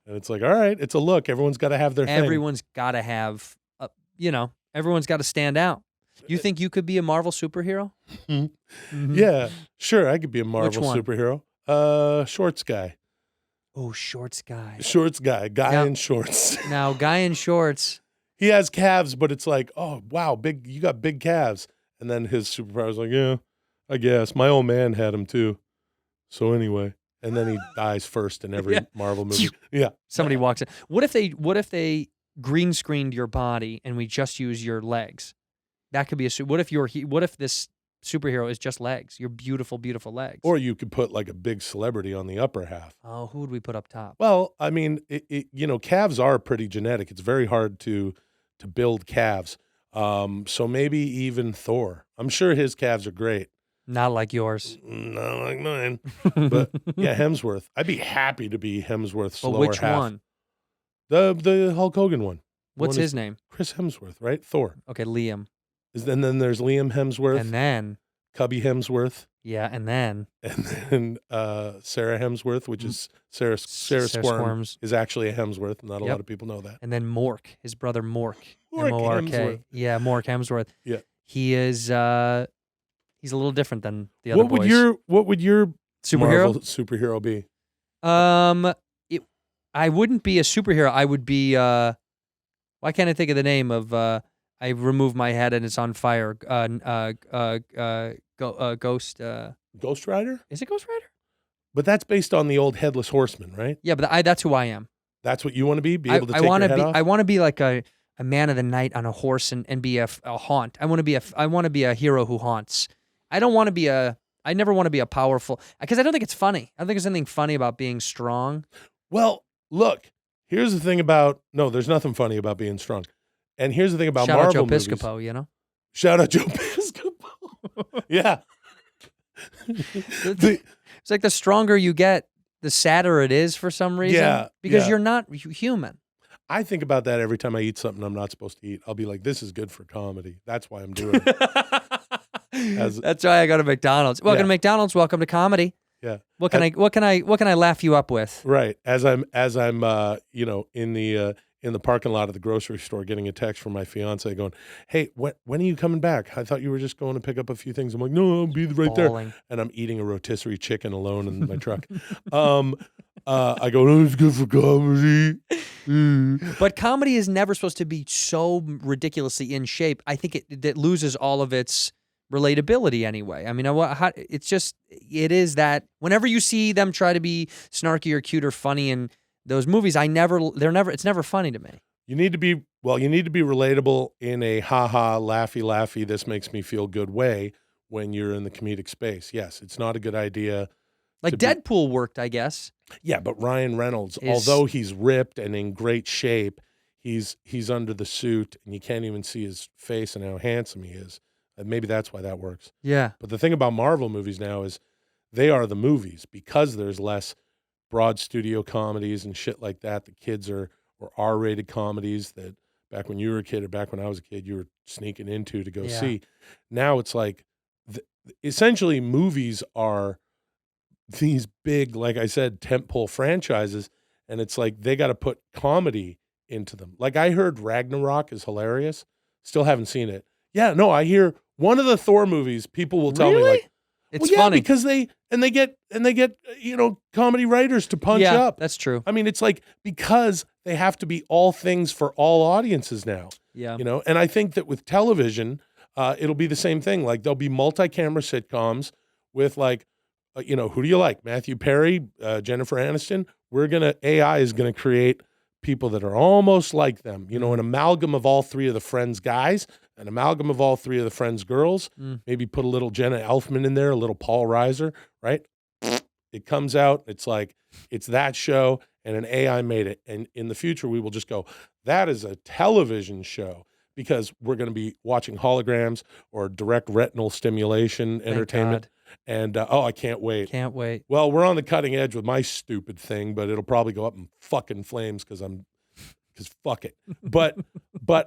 And it's like, all right, it's a look. Everyone's got to have their thing. Everyone's got to have, everyone's got to stand out. You think you could be a Marvel superhero? Mm-hmm. Yeah, sure. I could be a Marvel superhero. Shorts guy. Oh, shorts guy. Shorts guy. Guy in shorts. Now, guy in shorts. He has calves, but it's like, oh, wow, big. You got big calves. And then his superpower's like, yeah, I guess. My old man had them too. So anyway. And then he dies first in every Marvel movie. Yeah. Somebody walks in. What if they green screened your body and we just use your legs? That could be what if this superhero is just legs? Your beautiful, beautiful legs. Or you could put like a big celebrity on the upper half. Oh, who would we put up top? Well, I mean, calves are pretty genetic. It's very hard to build calves. So maybe even Thor. I'm sure his calves are great. Not like yours. Not like mine. But yeah, Hemsworth. I'd be happy to be Hemsworth's But lower which half. one? The Hulk Hogan one. What's his name? Chris Hemsworth, right? Thor. Okay, Liam. And then there's Liam Hemsworth. And then, Cubby Hemsworth. yeah, and then Sarah Hemsworth, which is Sarah Squirms, is actually a Hemsworth. Not a lot of people know that. And then Mork, his brother Mork. Mork M-O-R-K. Hemsworth. Yeah, Mork Hemsworth. Yeah. He is, he's a little different than the other boys. What would your superhero? Marvel superhero be? I wouldn't be a superhero. I would be, why can't I think of the name of, I remove my head and it's on fire. Ghost. Ghost Rider? Is it Ghost Rider? But that's based on the old Headless Horseman, right? Yeah, but that's who I am. That's what you want to be? Be able to take your head off? I want to be like a man of the night on a horse and be a haunt. I want to be a hero who haunts. I never want to be a powerful, because I don't think it's funny. I don't think there's anything funny about being strong. Well, look, here's the thing there's nothing funny about being strong. And here's the thing about Shout Marvel out Joe movies. Piscopo, you know? Shout out Joe Piscopo. Yeah. It's like the stronger you get, the sadder it is for some reason. Yeah, Because yeah. you're not human. I think about that every time I eat something I'm not supposed to eat. I'll be like, this is good for comedy. That's why I'm doing it. That's why I go to McDonald's. Welcome to McDonald's. Welcome to comedy. Yeah. What can I laugh you up with? Right. As I'm in the parking lot of the grocery store getting a text from my fiance going, hey, when are you coming back? I thought you were just going to pick up a few things. I'm like, no, I'll be right there. And I'm eating a rotisserie chicken alone in my truck. I go, no, it's good for comedy. But comedy is never supposed to be so ridiculously in shape. I think it loses all of its relatability anyway. I mean, it is that whenever you see them try to be snarky or cute or funny in those movies, it's never funny to me. You need to be relatable in a ha-ha, laughy, this makes me feel good way when you're in the comedic space. Yes, it's not a good idea. Like Deadpool worked, I guess. Yeah, but Ryan Reynolds, although he's ripped and in great shape, he's under the suit and you can't even see his face and how handsome he is. And maybe that's why that works. Yeah. But the thing about Marvel movies now is they are the movies because there's less broad studio comedies and shit like that. The kids or R-rated comedies that back when you were a kid or back when I was a kid, you were sneaking into to go see. Now it's like essentially movies are these big, like I said, tentpole franchises, and it's like they got to put comedy into them. Like I heard Ragnarok is hilarious. Still haven't seen it. Yeah, no, I hear one of the Thor movies, people will tell me like, it's funny because they get comedy writers to punch up. That's true. I mean, it's like because they have to be all things for all audiences now. Yeah. And I think that with television, it'll be the same thing. Like there'll be multi-camera sitcoms with like, who do you like? Matthew Perry, Jennifer Aniston. AI is gonna create people that are almost like them. An amalgam of all three of the Friends guys, an amalgam of all three of the Friends girls. Maybe put a little Jenna Elfman in there, a little Paul Reiser, right? It comes out, it's like, it's that show, and an AI made it. And in the future, we will just go, that is a television show, because we're going to be watching holograms or direct retinal stimulation entertainment. And, I can't wait. Can't wait. Well, we're on the cutting edge with my stupid thing, but it'll probably go up in fucking flames because fuck it. But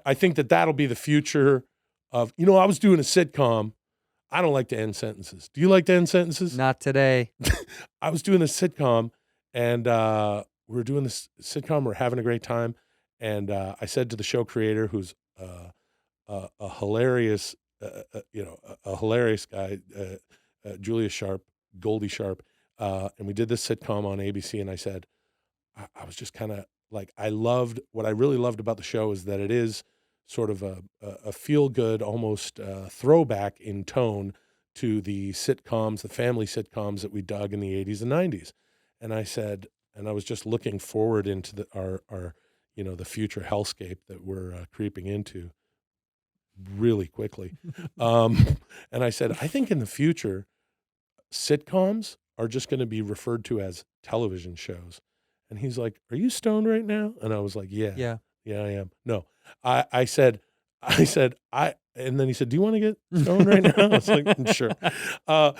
I think that'll be the future of, I was doing a sitcom. I don't like to end sentences. Do you like to end sentences? Not today. I was doing a sitcom and we were doing this sitcom. We're having a great time. And I said to the show creator, who's a hilarious, a hilarious guy, Julia Sharp, Goldie Sharp. And we did this sitcom on ABC. And I said, I was just kind of like, what I really loved about the show is that it is sort of a feel-good, almost throwback in tone to the sitcoms, the family sitcoms that we dug in the 80s and 90s. And I said, and I was just looking forward into our the future hellscape that we're creeping into. really quickly. And I said, I think in the future, sitcoms are just going to be referred to as television shows. And he's like, are you stoned right now? And I was like, yeah, I am. No, I said, and then he said, do you want to get stoned right now? I was like, sure. I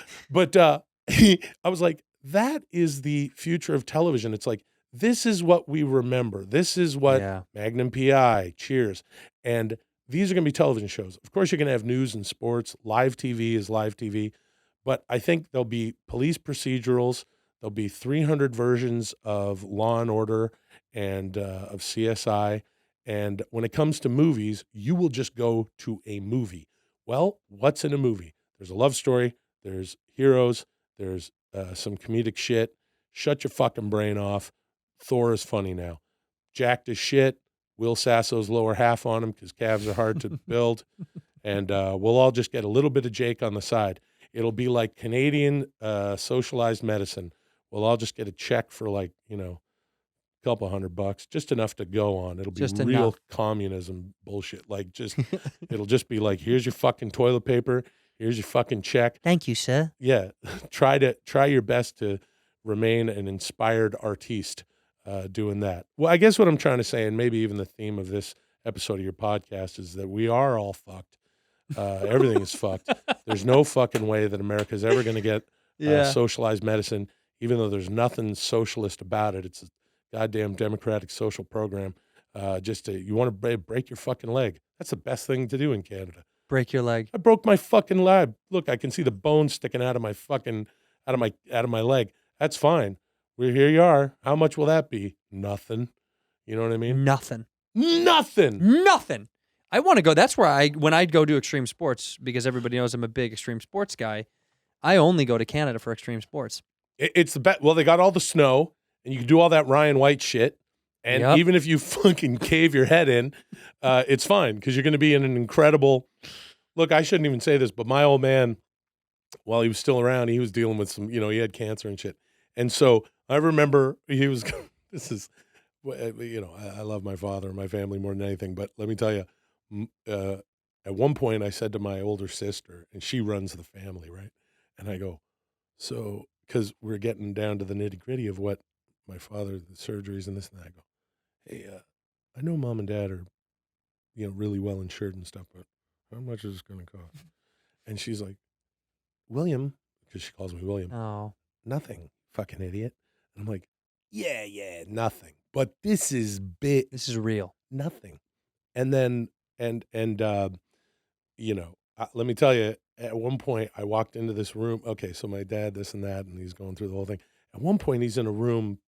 was like, that is the future of television. It's like, this is what we remember. This is what Magnum PI, Cheers. And these are going to be television shows. Of course, you're going to have news and sports. Live TV is live TV. But I think there'll be police procedurals. There'll be 300 versions of Law and Order and of CSI. And when it comes to movies, you will just go to a movie. Well, what's in a movie? There's a love story. There's heroes. There's some comedic shit. Shut your fucking brain off. Thor is funny now. Jacked as shit. Will Sasso's lower half on him because calves are hard to build. And we'll all just get a little bit of Jake on the side. It'll be like Canadian socialized medicine. We'll all just get a check for like, a couple $100, just enough to go on. It'll be Just real enough. communism bullshit. Like it'll just be like, here's your fucking toilet paper. Here's your fucking check. Thank you, sir. Yeah. Try your best to remain an inspired artiste doing that. Well, I guess what I'm trying to say, and maybe even the theme of this episode of your podcast, is that we are all fucked. Everything is fucked. There's no fucking way that America's ever going to get socialized medicine, even though there's nothing socialist about it. It's a goddamn democratic social program. You want to break your fucking leg. That's the best thing to do in Canada. Break your leg. I broke my fucking leg. Look, I can see the bone sticking out of my fucking out of my leg. That's fine. Here you are. How much will that be? Nothing. You know what I mean? Nothing. I want to go. That's where when I go do extreme sports, because everybody knows I'm a big extreme sports guy, I only go to Canada for extreme sports. It's the best. Well, they got all the snow, and you can do all that Ryan White shit. And even if you fucking cave your head in, it's fine because you're going to be in an incredible. Look, I shouldn't even say this, but my old man, while he was still around, he was dealing with some, he had cancer and shit. And so I remember he was, I love my father and my family more than anything, but let me tell you, at one point I said to my older sister, and she runs the family, right? And I go, so, because we're getting down to the nitty gritty of what my father, the surgeries and this and that, I go, hey, I know mom and dad are, really well insured and stuff, but how much is this going to cost? And she's like, William, because she calls me William. Oh. Nothing, fucking idiot. And I'm like, yeah, nothing. But this is big. This is real. Nothing. And then, let me tell you, at one point I walked into this room. Okay, so my dad, this and that, and he's going through the whole thing. At one point he's in a room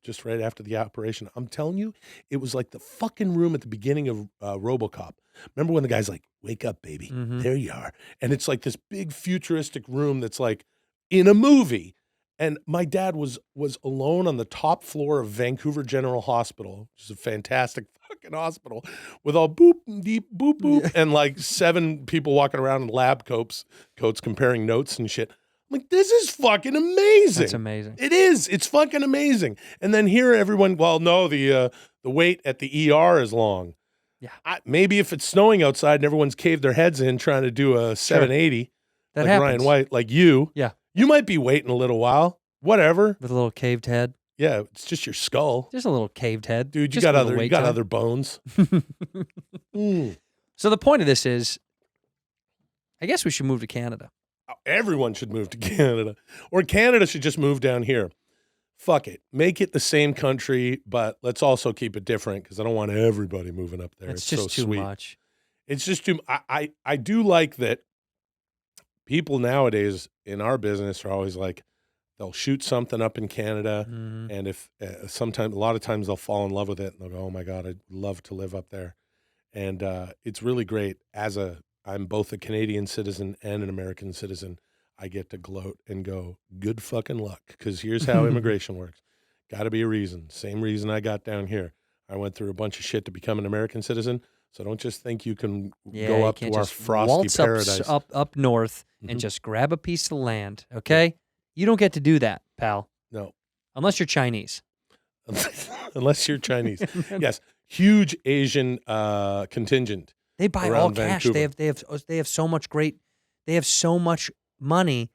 just right after the operation. I'm telling you, it was like the fucking room at the beginning of RoboCop. Remember when the guy's like, wake up, baby. Mm-hmm. There you are. And it's like this big futuristic room that's like in a movie. And my dad was alone on the top floor of Vancouver General Hospital, which is a fantastic fucking hospital, with all boop, deep, boop, boop, and like 7 people walking around in lab coats comparing notes and shit. I'm like, this is fucking amazing. That's amazing. It is. It's fucking amazing. And then here everyone, well, no, the wait at the ER is long. Yeah. Maybe if it's snowing outside and everyone's caved their heads in trying to do a 780, That like happens. Ryan White, like you. Yeah. You might be waiting a little while. Whatever. With a little caved head. Yeah, it's just your skull. Just a little caved head. Dude, you Just got a little other wait time. bones. So the point of this is, I guess we should move to Canada. Everyone should move to Canada. Or Canada should just move down here. Fuck it. Make it the same country, but let's also keep it different because I don't want everybody moving up there. It's It's just so too sweet. much. It's just too. I do like that people nowadays in our business are always like, they'll shoot something up in Canada, and if sometimes, a lot of times they'll fall in love with it, and they'll go, "Oh my God, I'd love to live up there." And it's really great. I'm both a Canadian citizen and an American citizen. I get to gloat and go, "Good fucking luck," because here's how immigration works. Got to be a reason. Same reason I got down here. I went through a bunch of shit to become an American citizen. So don't just think you can go up to our frosty waltz paradise. up north and just grab a piece of land, okay? You don't get to do that, pal. No. Unless you're Chinese. Unless you're Chinese. Yes. Huge Asian contingent They buy all around cash. Vancouver. They have so much great. They have so much money.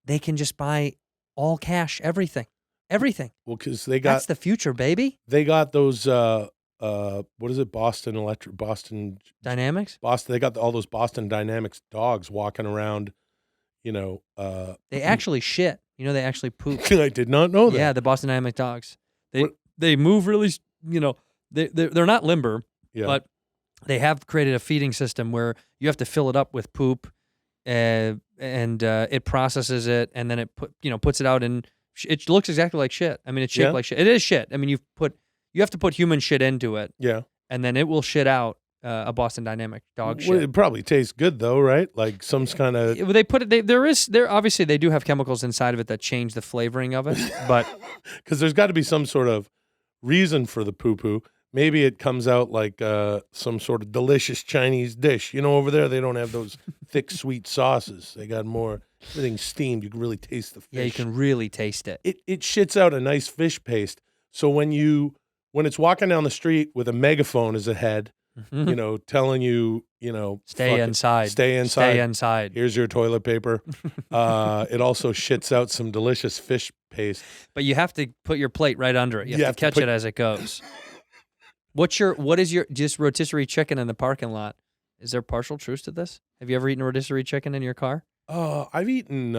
They can just buy all cash everything. Everything. Well, because they That's got the future, baby. they got those what is it? Boston Dynamics. Boston. They got all those Boston Dynamics dogs walking around. You know, They actually shit. You know, they actually poop. I did not know that. Yeah, the Boston Dynamic dogs. What- They move really. You know, they're not limber, Yeah. but they have created a feeding system where you have to fill it up with poop, and it processes it, and then it puts it out, and it looks exactly like shit. I mean, it's shaped Yeah. like shit. It is shit. I mean, you have to put human shit into it, Yeah. and then it will shit out a Boston Dynamic dog Well, shit. it probably tastes good though, right? Like some kind of They put it. There obviously they do have chemicals inside of it that change the flavoring of it, but because there's got to be some sort of reason for the poo poo. Maybe it comes out like some sort of delicious Chinese dish. You know, over there they don't have those thick sweet sauces. They got more everything steamed. You can really taste the fish. yeah, you can really taste it. It shits out a nice fish paste. So when it's walking down the street with a megaphone as a head, you know, telling you, you know, Stay inside. stay inside. Stay inside. Here's your toilet paper. It also shits out some delicious fish paste. But you have to put your plate right under it. You have to catch it as it goes. What is your just rotisserie chicken in the parking lot? Is there partial truth to this? Have you ever eaten rotisserie chicken in your car? I've eaten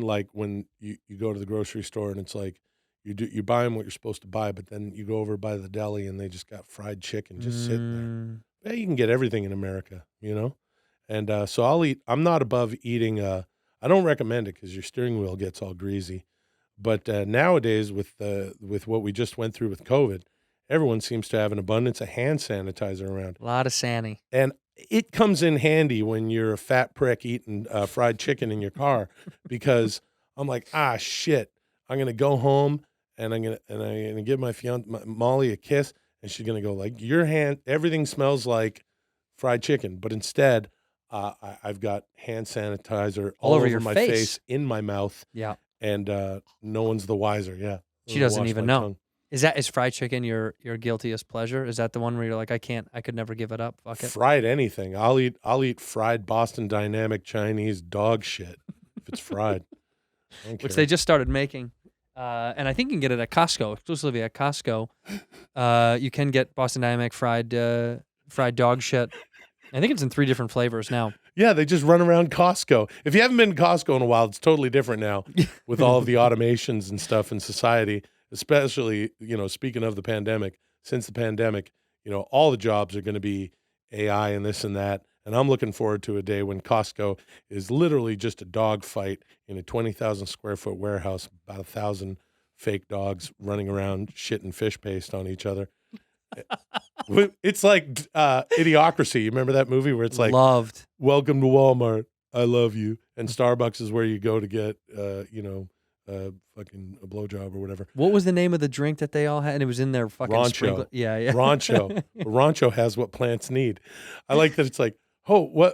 like when you go to the grocery store and it's like you're buying what you're supposed to buy, but then you go over by the deli and they just got fried chicken just sitting there. Yeah, you can get everything in America, you know? And so I'm not above eating, I don't recommend it because your steering wheel gets all greasy. But nowadays with what we just went through with COVID, everyone seems to have an abundance of hand sanitizer around. A lot of Sanny. And it comes in handy when you're a fat prick eating fried chicken in your car because I'm like, shit, I'm going to go home and I'm gonna give my Molly a kiss, and she's gonna go like, your hand, everything smells like fried chicken, but instead, I've got hand sanitizer all over your my face, in my mouth, Yeah. and no one's the wiser. Yeah, She doesn't Wash even my know. tongue. Is fried chicken your guiltiest pleasure? Is that the one where you're like, I could never give it up? Fuck it. Fried anything. I'll eat fried Boston Dynamic Chinese dog shit if it's fried. I don't Which care. they just started making. And I think you can get it at Costco, exclusively at Costco. You can get Boston Dynamic fried dog shit. I think it's in 3 different flavors now. Yeah, they just run around Costco. If you haven't been to Costco in a while, it's totally different now with all of the automations and stuff in society, especially, you know, speaking of the pandemic, since the pandemic, you know, all the jobs are going to be AI and this and that. And I'm looking forward to a day when Costco is literally just a dog fight in a 20,000 square foot warehouse, about 1,000 fake dogs running around shitting fish paste on each other. It's like Idiocracy. You remember that movie where it's like, Loved. welcome to Walmart, I love you. And Starbucks is where you go to get, fucking a blowjob or whatever. What was the name of the drink that they all had? And it was in their fucking Rancho. sprinkler. Yeah, yeah. Rancho. Rancho has what plants need. I like that it's like, oh,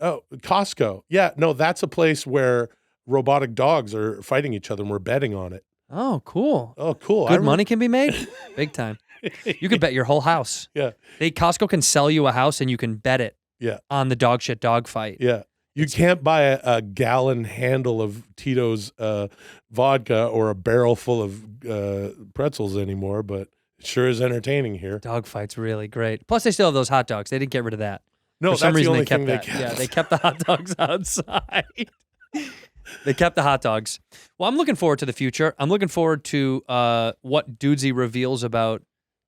Costco. Yeah, no, that's a place where robotic dogs are fighting each other and we're betting on it. Oh, cool. Oh, cool. Good money can be made? Big time. You could bet your whole house. Yeah. Costco can sell you a house and you can bet it Yeah. on the dog shit dog fight. Yeah. You can't buy a gallon handle of Tito's vodka or a barrel full of pretzels anymore, but it sure is entertaining here. Dog fight's really great. Plus, they still have those hot dogs. They didn't get rid of that. No, For some that's reason, the only they kept thing that. they kept. Yeah, they kept the hot dogs outside. They kept the hot dogs. Well, I'm looking forward to the future. I'm looking forward to what Dudesy reveals about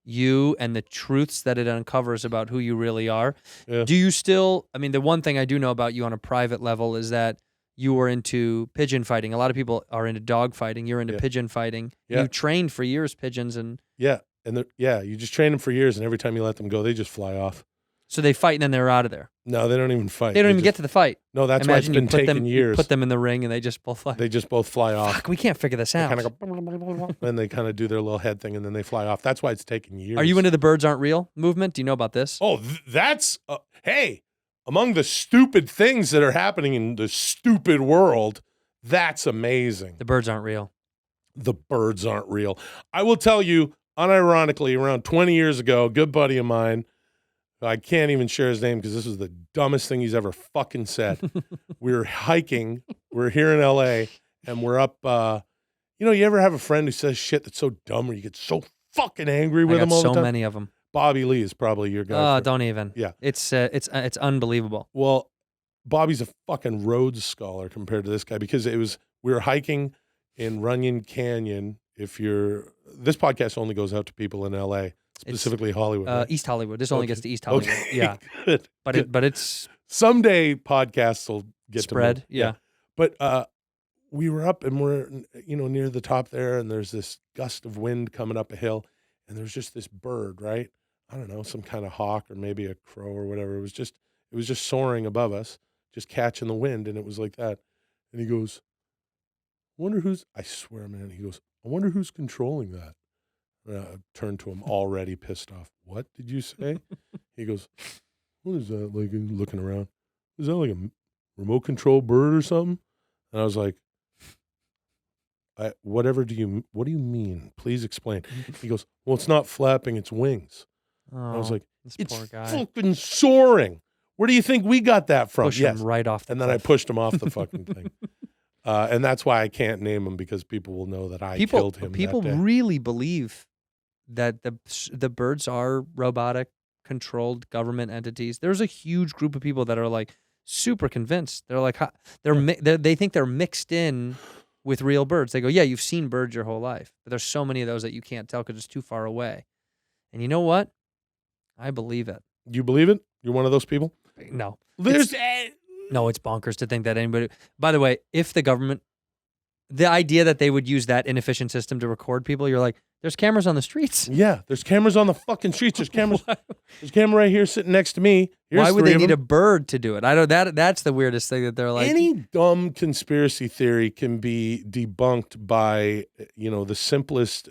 you and the truths that it uncovers about who you really are. Yeah. Do you still, I mean, the one thing I do know about you on a private level is that you were into pigeon fighting. A lot of people are into dog fighting. You're into Yeah. pigeon fighting. Yeah. You trained for years pigeons, and Yeah. And you just train them for years, and every time you let them go, they just fly off. so they fight and then they're out of there. No, they don't even fight. They don't even just, get to the fight. No, that's why it's Imagine been you put taking them, years. You put them in the ring and they just both fly. They just both fly off. Fuck, we can't figure this They out. kind of go, and they kind of do their little head thing, and then they fly off. That's why it's taking years. Are you into the birds aren't real movement? Do you know about this? Oh, that's hey, among the stupid things that are happening in the stupid world, that's amazing. The birds aren't real. The birds aren't real. I will tell you, unironically, around 20 years ago, a good buddy of mine I can't even share his name because this was the dumbest thing he's ever fucking said. We were hiking. We're here in L.A. and we're up. You ever have a friend who says shit that's so dumb or you get so fucking angry with him all the time? So many of them. Bobby Lee is probably your guy. Oh, don't even. Yeah. It's unbelievable. Well, Bobby's a fucking Rhodes Scholar compared to this guy because we were hiking in Runyon Canyon. This podcast only goes out to people in L.A., specifically Hollywood. Right? East Hollywood. This only gets to East Hollywood. Okay. Yeah. Good. But it's someday podcasts will get spread. to move. Yeah. But we were up and we're near the top there, and there's this gust of wind coming up a hill, and there's just this bird, right? I don't know, some kind of hawk or maybe a crow or whatever. It was just soaring above us, just catching the wind, and it was like that. And he goes, I swear, man, he goes, I wonder who's controlling that. And I turned to him already pissed off. What did you say? He goes, what is that? Like, looking around. Is that like a remote control bird or something? And I was like, what do you mean? Please explain. He goes, well, it's not flapping, it's wings. Oh, I was like, this it's poor guy. fucking soaring. Where do you think we got that from? Push him right off the And then I cliff. pushed him off the fucking thing. And that's why I can't name him, because people will know that I killed him. People that day. really believe that the birds are robotic controlled government entities. There's a huge group of people that are like super convinced. They're like they think they're mixed in with real birds. They go, yeah, you've seen birds your whole life, but there's so many of those that you can't tell because it's too far away. And you know what? I believe it. You believe it? You're one of those people? No. There's No, it's bonkers to think that anybody. By the way, if the government, the idea that they would use that inefficient system to record people, you're like, there's cameras on the streets. Yeah, there's cameras on the fucking streets. There's cameras. There's a camera right here sitting next to me. Here's Why would three they of need them. a bird to do it? I don't. That's the weirdest thing that they're like. Any dumb conspiracy theory can be debunked by the simplest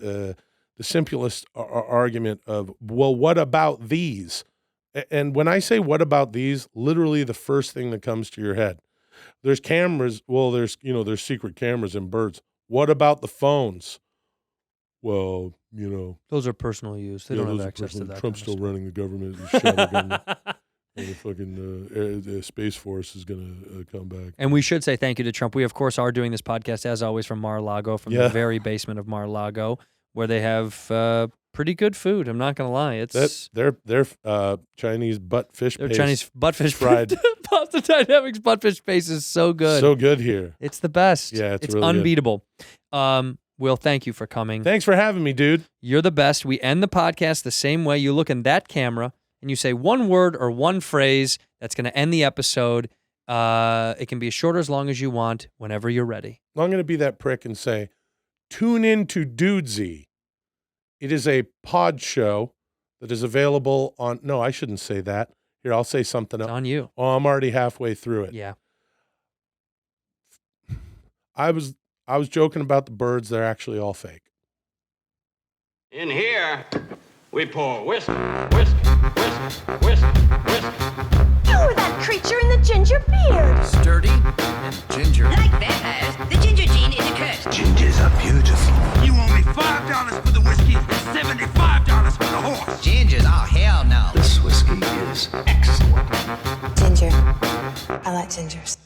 argument of, well, what about these? And when I say what about these, literally the first thing that comes to your head. There's cameras. Well, there's secret cameras in birds. What about the phones? Well, those are personal use. They don't have access to that. Trump's kind of still running the government. The shadow government. And the fucking Space Force is going to come back. And we should say thank you to Trump. We, of course, are doing this podcast, as always, from Mar-a-Lago, from the very basement of Mar-a-Lago, where they have pretty good food. I'm not going to lie. It's their Chinese butt fish their paste. Chinese buttfish fried. Pasta Dynamics buttfish paste is so good. So good here. It's the best. Yeah, it's it's really good. unbeatable. Will, thank you for coming. Thanks for having me, dude. You're the best. We end the podcast the same way. You look in that camera and you say one word or one phrase that's going to end the episode. It can be as short or as long as you want, whenever you're ready. I'm going to be that prick and say, tune in to Dudesy. It is a pod show that is available on... No, I shouldn't say that. Here, I'll say something else. It's on you. Oh, I'm already halfway through it. Yeah. I was joking about the birds. They're actually all fake. In here, we pour whisk, whisk, whisk, whisk, whisk. You're that creature in the ginger beard. Sturdy and ginger. Like vampires, the ginger gene is a curse. Gingers are beautiful. You owe me $5 for the whiskey and $75 for the horse. Gingers? Oh, hell no. This whiskey is excellent. Ginger. I like gingers.